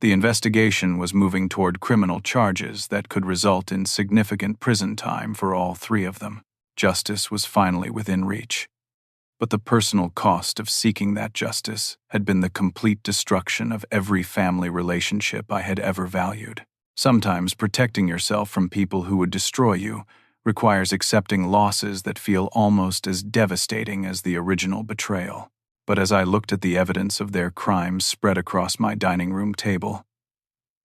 The investigation was moving toward criminal charges that could result in significant prison time for all three of them. Justice was finally within reach. But the personal cost of seeking that justice had been the complete destruction of every family relationship I had ever valued. Sometimes protecting yourself from people who would destroy you requires accepting losses that feel almost as devastating as the original betrayal. But as I looked at the evidence of their crimes spread across my dining room table,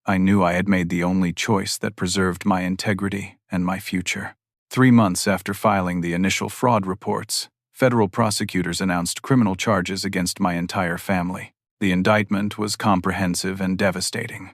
I knew I had made the only choice that preserved my integrity and my future. 3 months after filing the initial fraud reports, federal prosecutors announced criminal charges against my entire family. The indictment was comprehensive and devastating.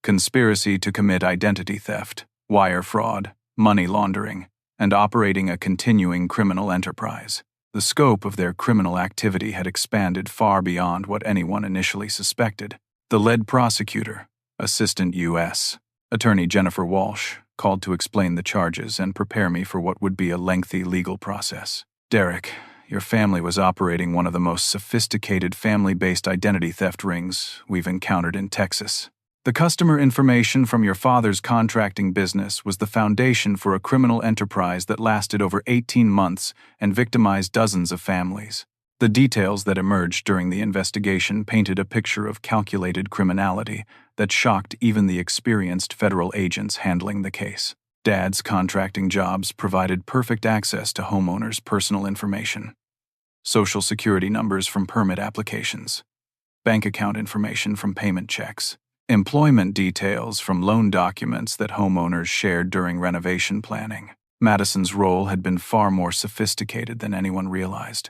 Conspiracy to commit identity theft, wire fraud, money laundering, and operating a continuing criminal enterprise. The scope of their criminal activity had expanded far beyond what anyone initially suspected. The lead prosecutor, Assistant U.S. Attorney Jennifer Walsh, called to explain the charges and prepare me for what would be a lengthy legal process. Derek, your family was operating one of the most sophisticated family-based identity theft rings we've encountered in Texas. The customer information from your father's contracting business was the foundation for a criminal enterprise that lasted over 18 months and victimized dozens of families. The details that emerged during the investigation painted a picture of calculated criminality that shocked even the experienced federal agents handling the case. Dad's contracting jobs provided perfect access to homeowners' personal information. Social security numbers from permit applications, bank account information from payment checks, employment details from loan documents that homeowners shared during renovation planning. Madison's role had been far more sophisticated than anyone realized.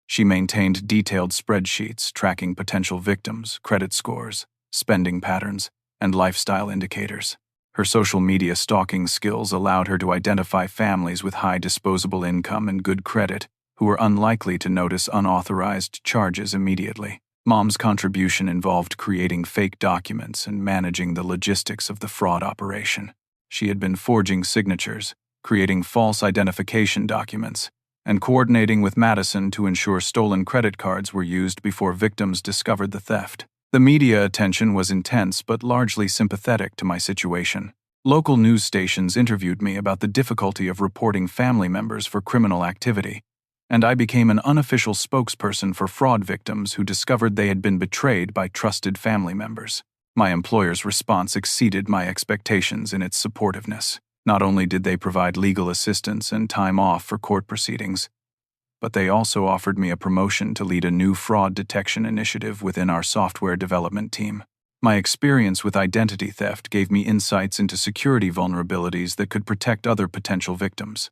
She maintained detailed spreadsheets tracking potential victims, credit scores, spending patterns, and lifestyle indicators. Her social media stalking skills allowed her to identify families with high disposable income and good credit who were unlikely to notice unauthorized charges immediately. Mom's contribution involved creating fake documents and managing the logistics of the fraud operation. She had been forging signatures, creating false identification documents, and coordinating with Madison to ensure stolen credit cards were used before victims discovered the theft. The media attention was intense but largely sympathetic to my situation. Local news stations interviewed me about the difficulty of reporting family members for criminal activity, and I became an unofficial spokesperson for fraud victims who discovered they had been betrayed by trusted family members. My employer's response exceeded my expectations in its supportiveness. Not only did they provide legal assistance and time off for court proceedings, but they also offered me a promotion to lead a new fraud detection initiative within our software development team. My experience with identity theft gave me insights into security vulnerabilities that could protect other potential victims.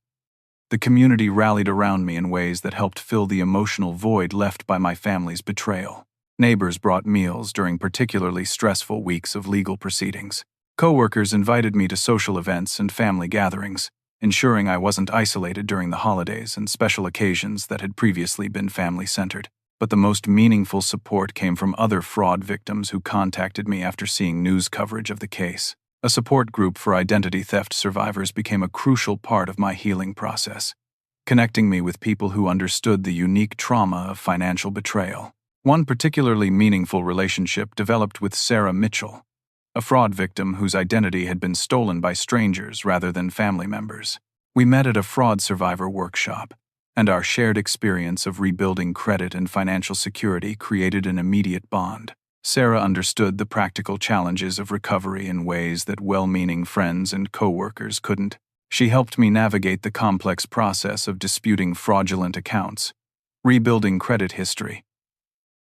The community rallied around me in ways that helped fill the emotional void left by my family's betrayal. Neighbors brought meals during particularly stressful weeks of legal proceedings. Coworkers invited me to social events and family gatherings, ensuring I wasn't isolated during the holidays and special occasions that had previously been family-centered. But the most meaningful support came from other fraud victims who contacted me after seeing news coverage of the case. A support group for identity theft survivors became a crucial part of my healing process, connecting me with people who understood the unique trauma of financial betrayal. One particularly meaningful relationship developed with Sarah Mitchell, a fraud victim whose identity had been stolen by strangers rather than family members. We met at a fraud survivor workshop, and our shared experience of rebuilding credit and financial security created an immediate bond. Sarah understood the practical challenges of recovery in ways that well-meaning friends and coworkers couldn't. She helped me navigate the complex process of disputing fraudulent accounts, rebuilding credit history,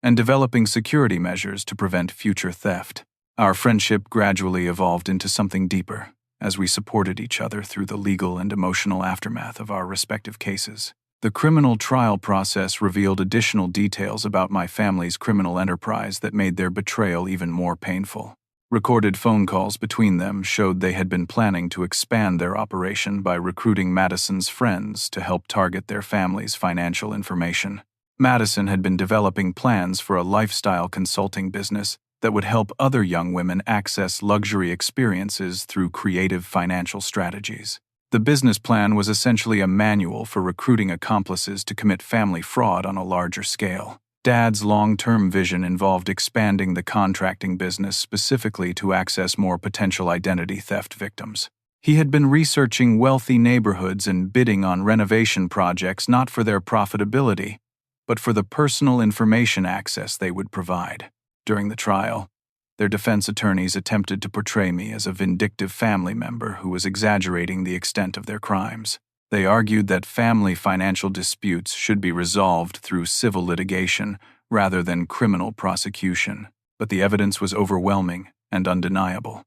and developing security measures to prevent future theft. Our friendship gradually evolved into something deeper as we supported each other through the legal and emotional aftermath of our respective cases. The criminal trial process revealed additional details about my family's criminal enterprise that made their betrayal even more painful. Recorded phone calls between them showed they had been planning to expand their operation by recruiting Madison's friends to help target their family's financial information. Madison had been developing plans for a lifestyle consulting business that would help other young women access luxury experiences through creative financial strategies. The business plan was essentially a manual for recruiting accomplices to commit family fraud on a larger scale. Dad's long-term vision involved expanding the contracting business specifically to access more potential identity theft victims. He had been researching wealthy neighborhoods and bidding on renovation projects not for their profitability, but for the personal information access they would provide. During the trial, their defense attorneys attempted to portray me as a vindictive family member who was exaggerating the extent of their crimes. They argued that family financial disputes should be resolved through civil litigation rather than criminal prosecution, but the evidence was overwhelming and undeniable.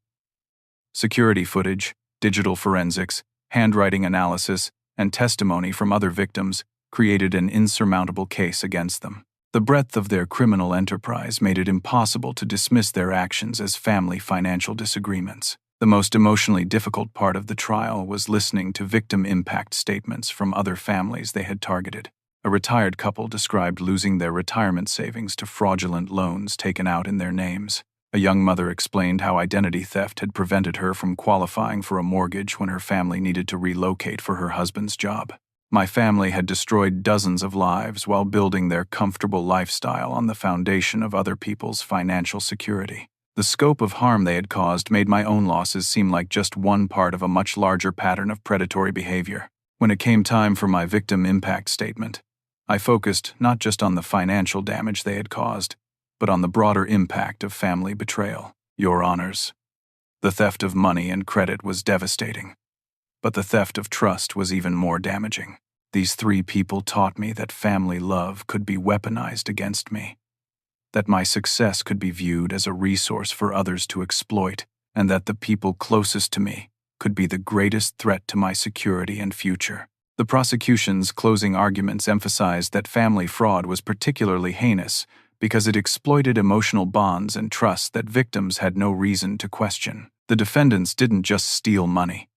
Security footage, digital forensics, handwriting analysis, and testimony from other victims created an insurmountable case against them. The breadth of their criminal enterprise made it impossible to dismiss their actions as family financial disagreements. The most emotionally difficult part of the trial was listening to victim impact statements from other families they had targeted. A retired couple described losing their retirement savings to fraudulent loans taken out in their names. A young mother explained how identity theft had prevented her from qualifying for a mortgage when her family needed to relocate for her husband's job. My family had destroyed dozens of lives while building their comfortable lifestyle on the foundation of other people's financial security. The scope of harm they had caused made my own losses seem like just one part of a much larger pattern of predatory behavior. When it came time for my victim impact statement, I focused not just on the financial damage they had caused, but on the broader impact of family betrayal. Your Honors, the theft of money and credit was devastating, but the theft of trust was even more damaging. These three people taught me that family love could be weaponized against me, that my success could be viewed as a resource for others to exploit, and that the people closest to me could be the greatest threat to my security and future. The prosecution's closing arguments emphasized that family fraud was particularly heinous because it exploited emotional bonds and trust that victims had no reason to question. The defendants didn't just steal money.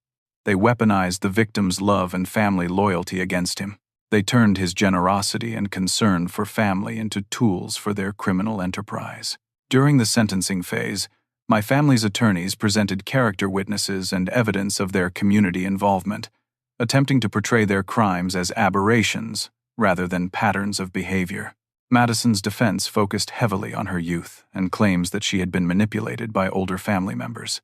They weaponized the victim's love and family loyalty against him. They turned his generosity and concern for family into tools for their criminal enterprise. During the sentencing phase, my family's attorneys presented character witnesses and evidence of their community involvement, attempting to portray their crimes as aberrations rather than patterns of behavior. Madison's defense focused heavily on her youth and claims that she had been manipulated by older family members.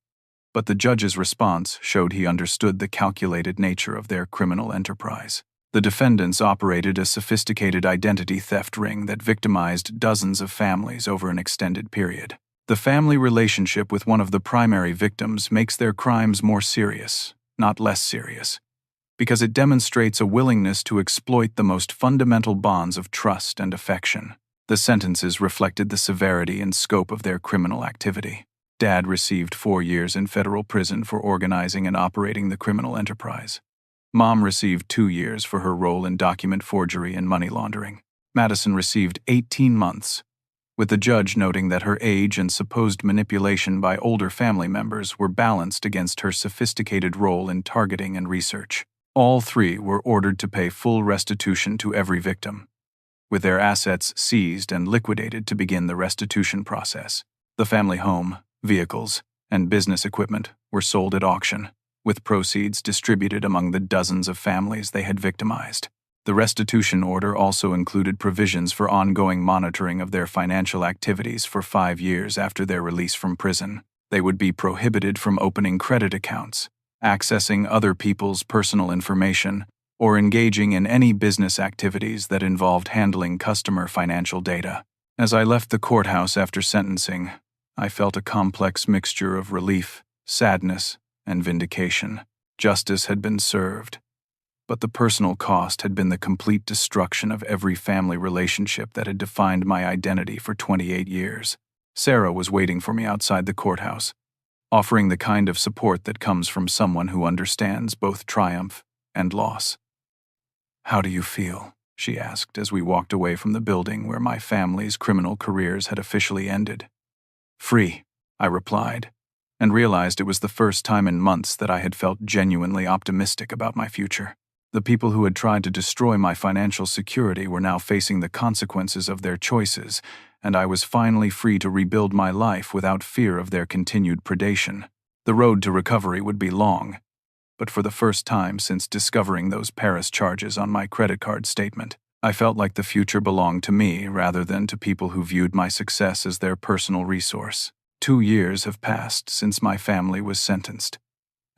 But the judge's response showed he understood the calculated nature of their criminal enterprise. The defendants operated a sophisticated identity theft ring that victimized dozens of families over an extended period. The family relationship with one of the primary victims makes their crimes more serious, not less serious, because it demonstrates a willingness to exploit the most fundamental bonds of trust and affection. The sentences reflected the severity and scope of their criminal activity. Dad received 4 years in federal prison for organizing and operating the criminal enterprise. Mom received 2 years for her role in document forgery and money laundering. Madison received 18 months, with the judge noting that her age and supposed manipulation by older family members were balanced against her sophisticated role in targeting and research. All three were ordered to pay full restitution to every victim, with their assets seized and liquidated to begin the restitution process. The family home, vehicles, and business equipment were sold at auction, with proceeds distributed among the dozens of families they had victimized. The restitution order also included provisions for ongoing monitoring of their financial activities for 5 years after their release from prison. They would be prohibited from opening credit accounts, accessing other people's personal information, or engaging in any business activities that involved handling customer financial data. As I left the courthouse after sentencing, I felt a complex mixture of relief, sadness, and vindication. Justice had been served, but the personal cost had been the complete destruction of every family relationship that had defined my identity for 28 years. Sarah was waiting for me outside the courthouse, offering the kind of support that comes from someone who understands both triumph and loss. "How do you feel?" she asked as we walked away from the building where my family's criminal careers had officially ended. "Free," I replied, and realized it was the first time in months that I had felt genuinely optimistic about my future. The people who had tried to destroy my financial security were now facing the consequences of their choices, and I was finally free to rebuild my life without fear of their continued predation. The road to recovery would be long, but for the first time since discovering those Paris charges on my credit card statement, I felt like the future belonged to me rather than to people who viewed my success as their personal resource. 2 years have passed since my family was sentenced,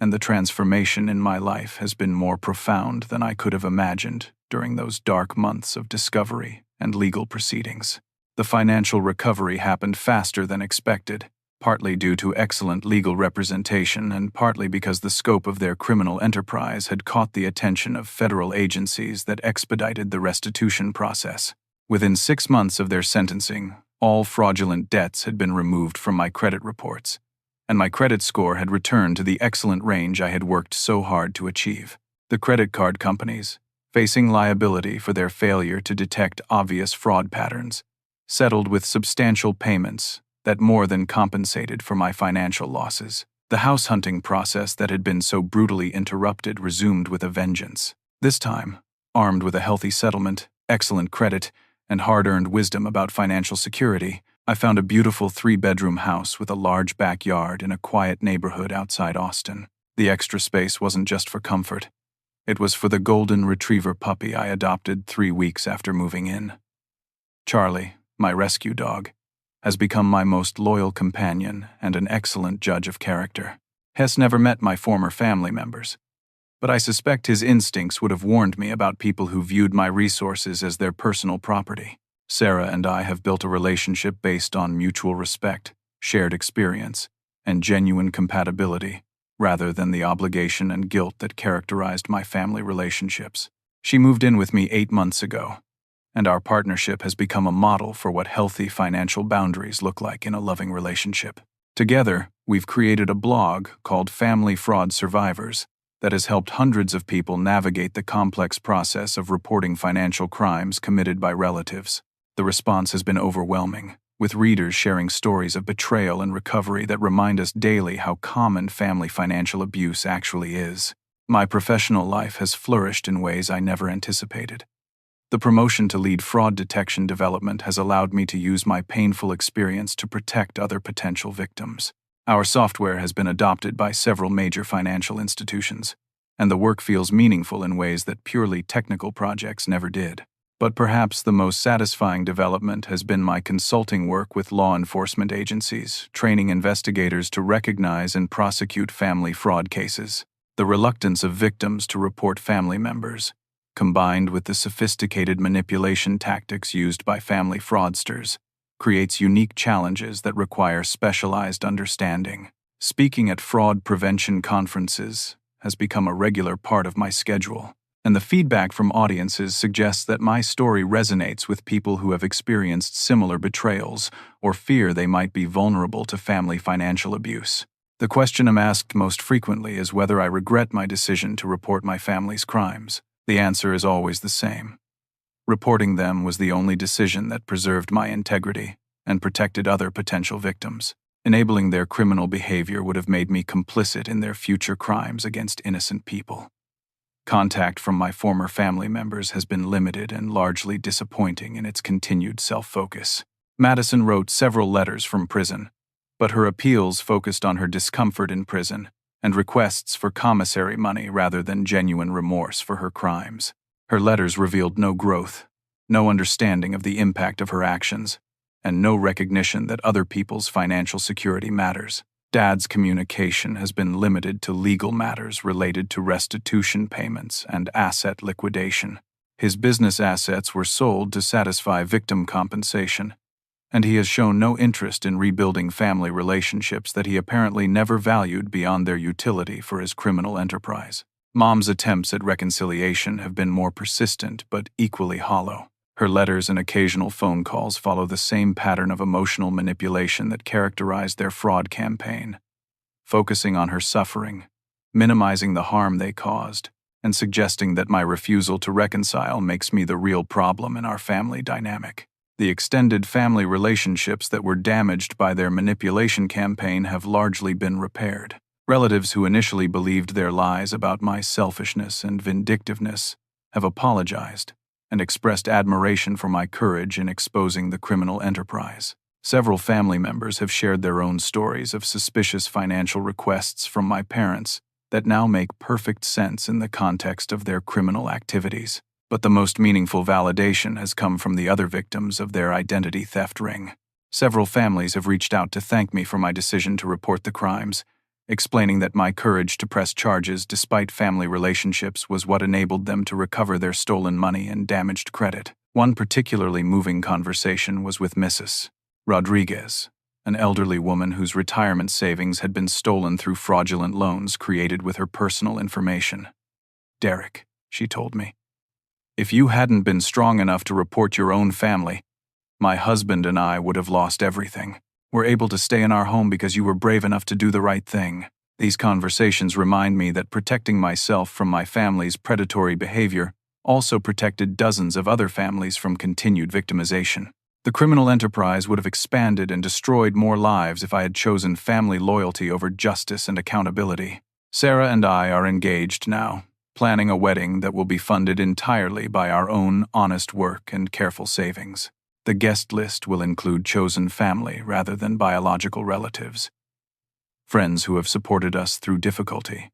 and the transformation in my life has been more profound than I could have imagined during those dark months of discovery and legal proceedings. The financial recovery happened faster than expected, partly due to excellent legal representation and partly because the scope of their criminal enterprise had caught the attention of federal agencies that expedited the restitution process. Within 6 months of their sentencing, all fraudulent debts had been removed from my credit reports, and my credit score had returned to the excellent range I had worked so hard to achieve. The credit card companies, facing liability for their failure to detect obvious fraud patterns, settled with substantial payments that more than compensated for my financial losses. The house hunting process that had been so brutally interrupted resumed with a vengeance. This time, armed with a healthy settlement, excellent credit, and hard-earned wisdom about financial security, I found a beautiful 3-bedroom house with a large backyard in a quiet neighborhood outside Austin. The extra space wasn't just for comfort. It was for the golden retriever puppy I adopted 3 weeks after moving in. Charlie, my rescue dog, has become my most loyal companion and an excellent judge of character. Hess never met my former family members, but I suspect his instincts would have warned me about people who viewed my resources as their personal property. Sarah and I have built a relationship based on mutual respect, shared experience, and genuine compatibility, rather than the obligation and guilt that characterized my family relationships. She moved in with me 8 months ago, and our partnership has become a model for what healthy financial boundaries look like in a loving relationship. Together, we've created a blog called Family Fraud Survivors that has helped hundreds of people navigate the complex process of reporting financial crimes committed by relatives. The response has been overwhelming, with readers sharing stories of betrayal and recovery that remind us daily how common family financial abuse actually is. My professional life has flourished in ways I never anticipated. The promotion to lead fraud detection development has allowed me to use my painful experience to protect other potential victims. Our software has been adopted by several major financial institutions, and the work feels meaningful in ways that purely technical projects never did. But perhaps the most satisfying development has been my consulting work with law enforcement agencies, training investigators to recognize and prosecute family fraud cases. The reluctance of victims to report family members, combined with the sophisticated manipulation tactics used by family fraudsters, creates unique challenges that require specialized understanding. Speaking at fraud prevention conferences has become a regular part of my schedule, and the feedback from audiences suggests that my story resonates with people who have experienced similar betrayals or fear they might be vulnerable to family financial abuse. The question I'm asked most frequently is whether I regret my decision to report my family's crimes. The answer is always the same. Reporting them was the only decision that preserved my integrity and protected other potential victims. Enabling their criminal behavior would have made me complicit in their future crimes against innocent people. Contact from my former family members has been limited and largely disappointing in its continued self-focus. Madison wrote several letters from prison, but her appeals focused on her discomfort in prison and requests for commissary money rather than genuine remorse for her crimes. Her letters revealed no growth, no understanding of the impact of her actions, and no recognition that other people's financial security matters. Dad's communication has been limited to legal matters related to restitution payments and asset liquidation. His business assets were sold to satisfy victim compensation, and he has shown no interest in rebuilding family relationships that he apparently never valued beyond their utility for his criminal enterprise. Mom's attempts at reconciliation have been more persistent but equally hollow. Her letters and occasional phone calls follow the same pattern of emotional manipulation that characterized their fraud campaign, focusing on her suffering, minimizing the harm they caused, and suggesting that my refusal to reconcile makes me the real problem in our family dynamic. The extended family relationships that were damaged by their manipulation campaign have largely been repaired. Relatives who initially believed their lies about my selfishness and vindictiveness have apologized and expressed admiration for my courage in exposing the criminal enterprise. Several family members have shared their own stories of suspicious financial requests from my parents that now make perfect sense in the context of their criminal activities. But the most meaningful validation has come from the other victims of their identity theft ring. Several families have reached out to thank me for my decision to report the crimes, explaining that my courage to press charges despite family relationships was what enabled them to recover their stolen money and damaged credit. One particularly moving conversation was with Mrs. Rodriguez, an elderly woman whose retirement savings had been stolen through fraudulent loans created with her personal information. "Derek," she told me, "if you hadn't been strong enough to report your own family, my husband and I would have lost everything. We're able to stay in our home because you were brave enough to do the right thing." These conversations remind me that protecting myself from my family's predatory behavior also protected dozens of other families from continued victimization. The criminal enterprise would have expanded and destroyed more lives if I had chosen family loyalty over justice and accountability. Sarah and I are engaged now, planning a wedding that will be funded entirely by our own honest work and careful savings. The guest list will include chosen family rather than biological relatives. Friends who have supported us through difficulty,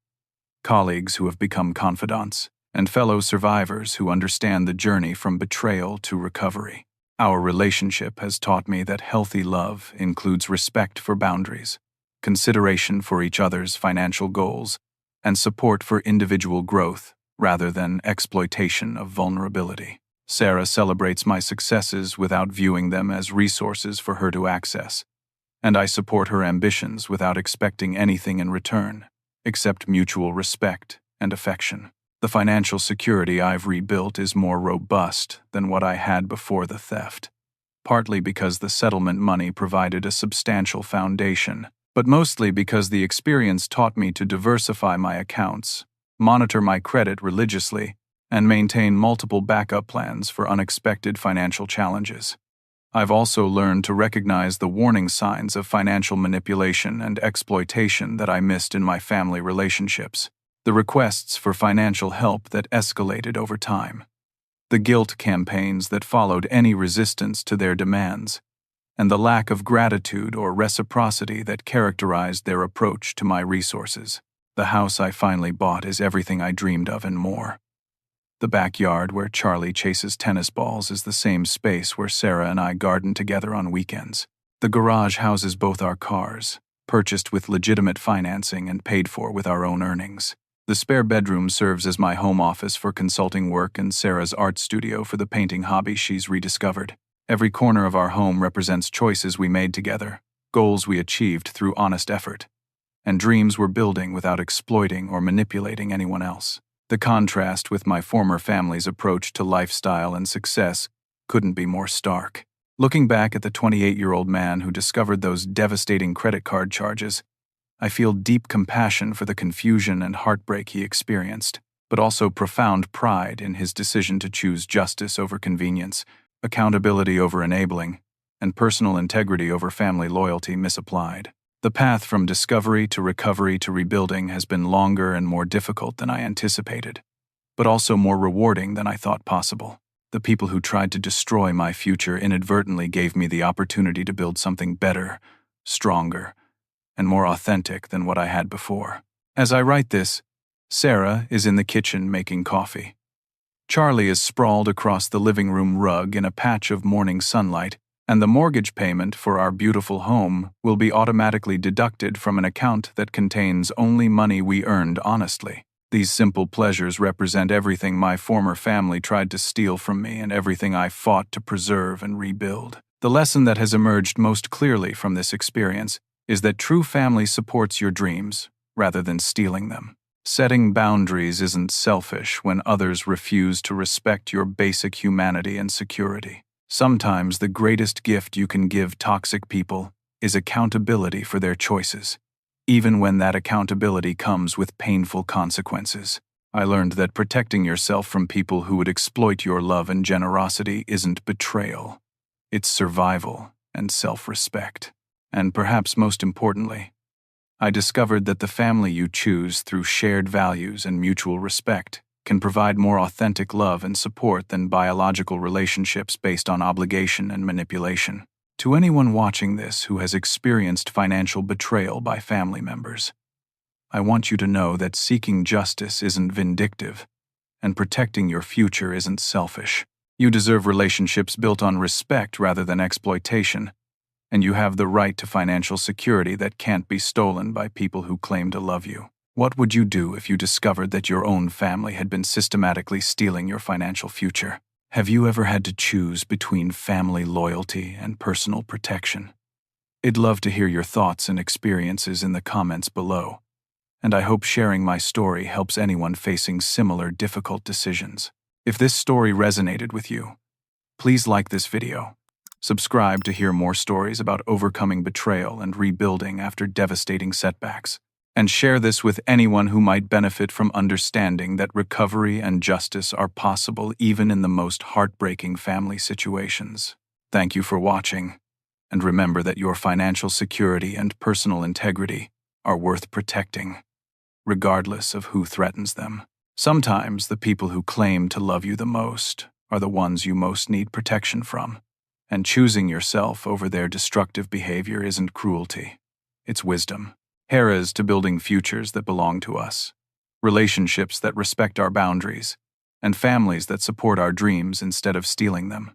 colleagues who have become confidants, and fellow survivors who understand the journey from betrayal to recovery. Our relationship has taught me that healthy love includes respect for boundaries, consideration for each other's financial goals, and support for individual growth rather than exploitation of vulnerability. Sarah celebrates my successes without viewing them as resources for her to access, and I support her ambitions without expecting anything in return, except mutual respect and affection. The financial security I've rebuilt is more robust than what I had before the theft, partly because the settlement money provided a substantial foundation, but mostly because the experience taught me to diversify my accounts, monitor my credit religiously, and maintain multiple backup plans for unexpected financial challenges. I've also learned to recognize the warning signs of financial manipulation and exploitation that I missed in my family relationships. The requests for financial help that escalated over time, the guilt campaigns that followed any resistance to their demands, and the lack of gratitude or reciprocity that characterized their approach to my resources. The house I finally bought is everything I dreamed of and more. The backyard where Charlie chases tennis balls is the same space where Sarah and I garden together on weekends. The garage houses both our cars, purchased with legitimate financing and paid for with our own earnings. The spare bedroom serves as my home office for consulting work and Sarah's art studio for the painting hobby she's rediscovered. Every corner of our home represents choices we made together, goals we achieved through honest effort, and dreams we're building without exploiting or manipulating anyone else. The contrast with my former family's approach to lifestyle and success couldn't be more stark. Looking back at the 28-year-old man who discovered those devastating credit card charges, I feel deep compassion for the confusion and heartbreak he experienced, but also profound pride in his decision to choose justice over convenience, accountability over enabling, and personal integrity over family loyalty misapplied. The path from discovery to recovery to rebuilding has been longer and more difficult than I anticipated, but also more rewarding than I thought possible. The people who tried to destroy my future inadvertently gave me the opportunity to build something better, stronger, and more authentic than what I had before. As I write this, Sarah is in the kitchen making coffee. Charlie is sprawled across the living room rug in a patch of morning sunlight, and the mortgage payment for our beautiful home will be automatically deducted from an account that contains only money we earned honestly. These simple pleasures represent everything my former family tried to steal from me and everything I fought to preserve and rebuild. The lesson that has emerged most clearly from this experience is that true family supports your dreams rather than stealing them. Setting boundaries isn't selfish when others refuse to respect your basic humanity and security. Sometimes the greatest gift you can give toxic people is accountability for their choices, even when that accountability comes with painful consequences. I learned that protecting yourself from people who would exploit your love and generosity isn't betrayal. It's survival and self-respect. And perhaps most importantly, I discovered that the family you choose through shared values and mutual respect can provide more authentic love and support than biological relationships based on obligation and manipulation. To anyone watching this who has experienced financial betrayal by family members, I want you to know that seeking justice isn't vindictive, and protecting your future isn't selfish. You deserve relationships built on respect rather than exploitation, and you have the right to financial security that can't be stolen by people who claim to love you. What would you do if you discovered that your own family had been systematically stealing your financial future? Have you ever had to choose between family loyalty and personal protection? I'd love to hear your thoughts and experiences in the comments below, and I hope sharing my story helps anyone facing similar difficult decisions. If this story resonated with you, please like this video. Subscribe to hear more stories about overcoming betrayal and rebuilding after devastating setbacks. And share this with anyone who might benefit from understanding that recovery and justice are possible even in the most heartbreaking family situations. Thank you for watching, and remember that your financial security and personal integrity are worth protecting, regardless of who threatens them. Sometimes the people who claim to love you the most are the ones you most need protection from, and choosing yourself over their destructive behavior isn't cruelty, it's wisdom. Here's to building futures that belong to us, relationships that respect our boundaries, and families that support our dreams instead of stealing them.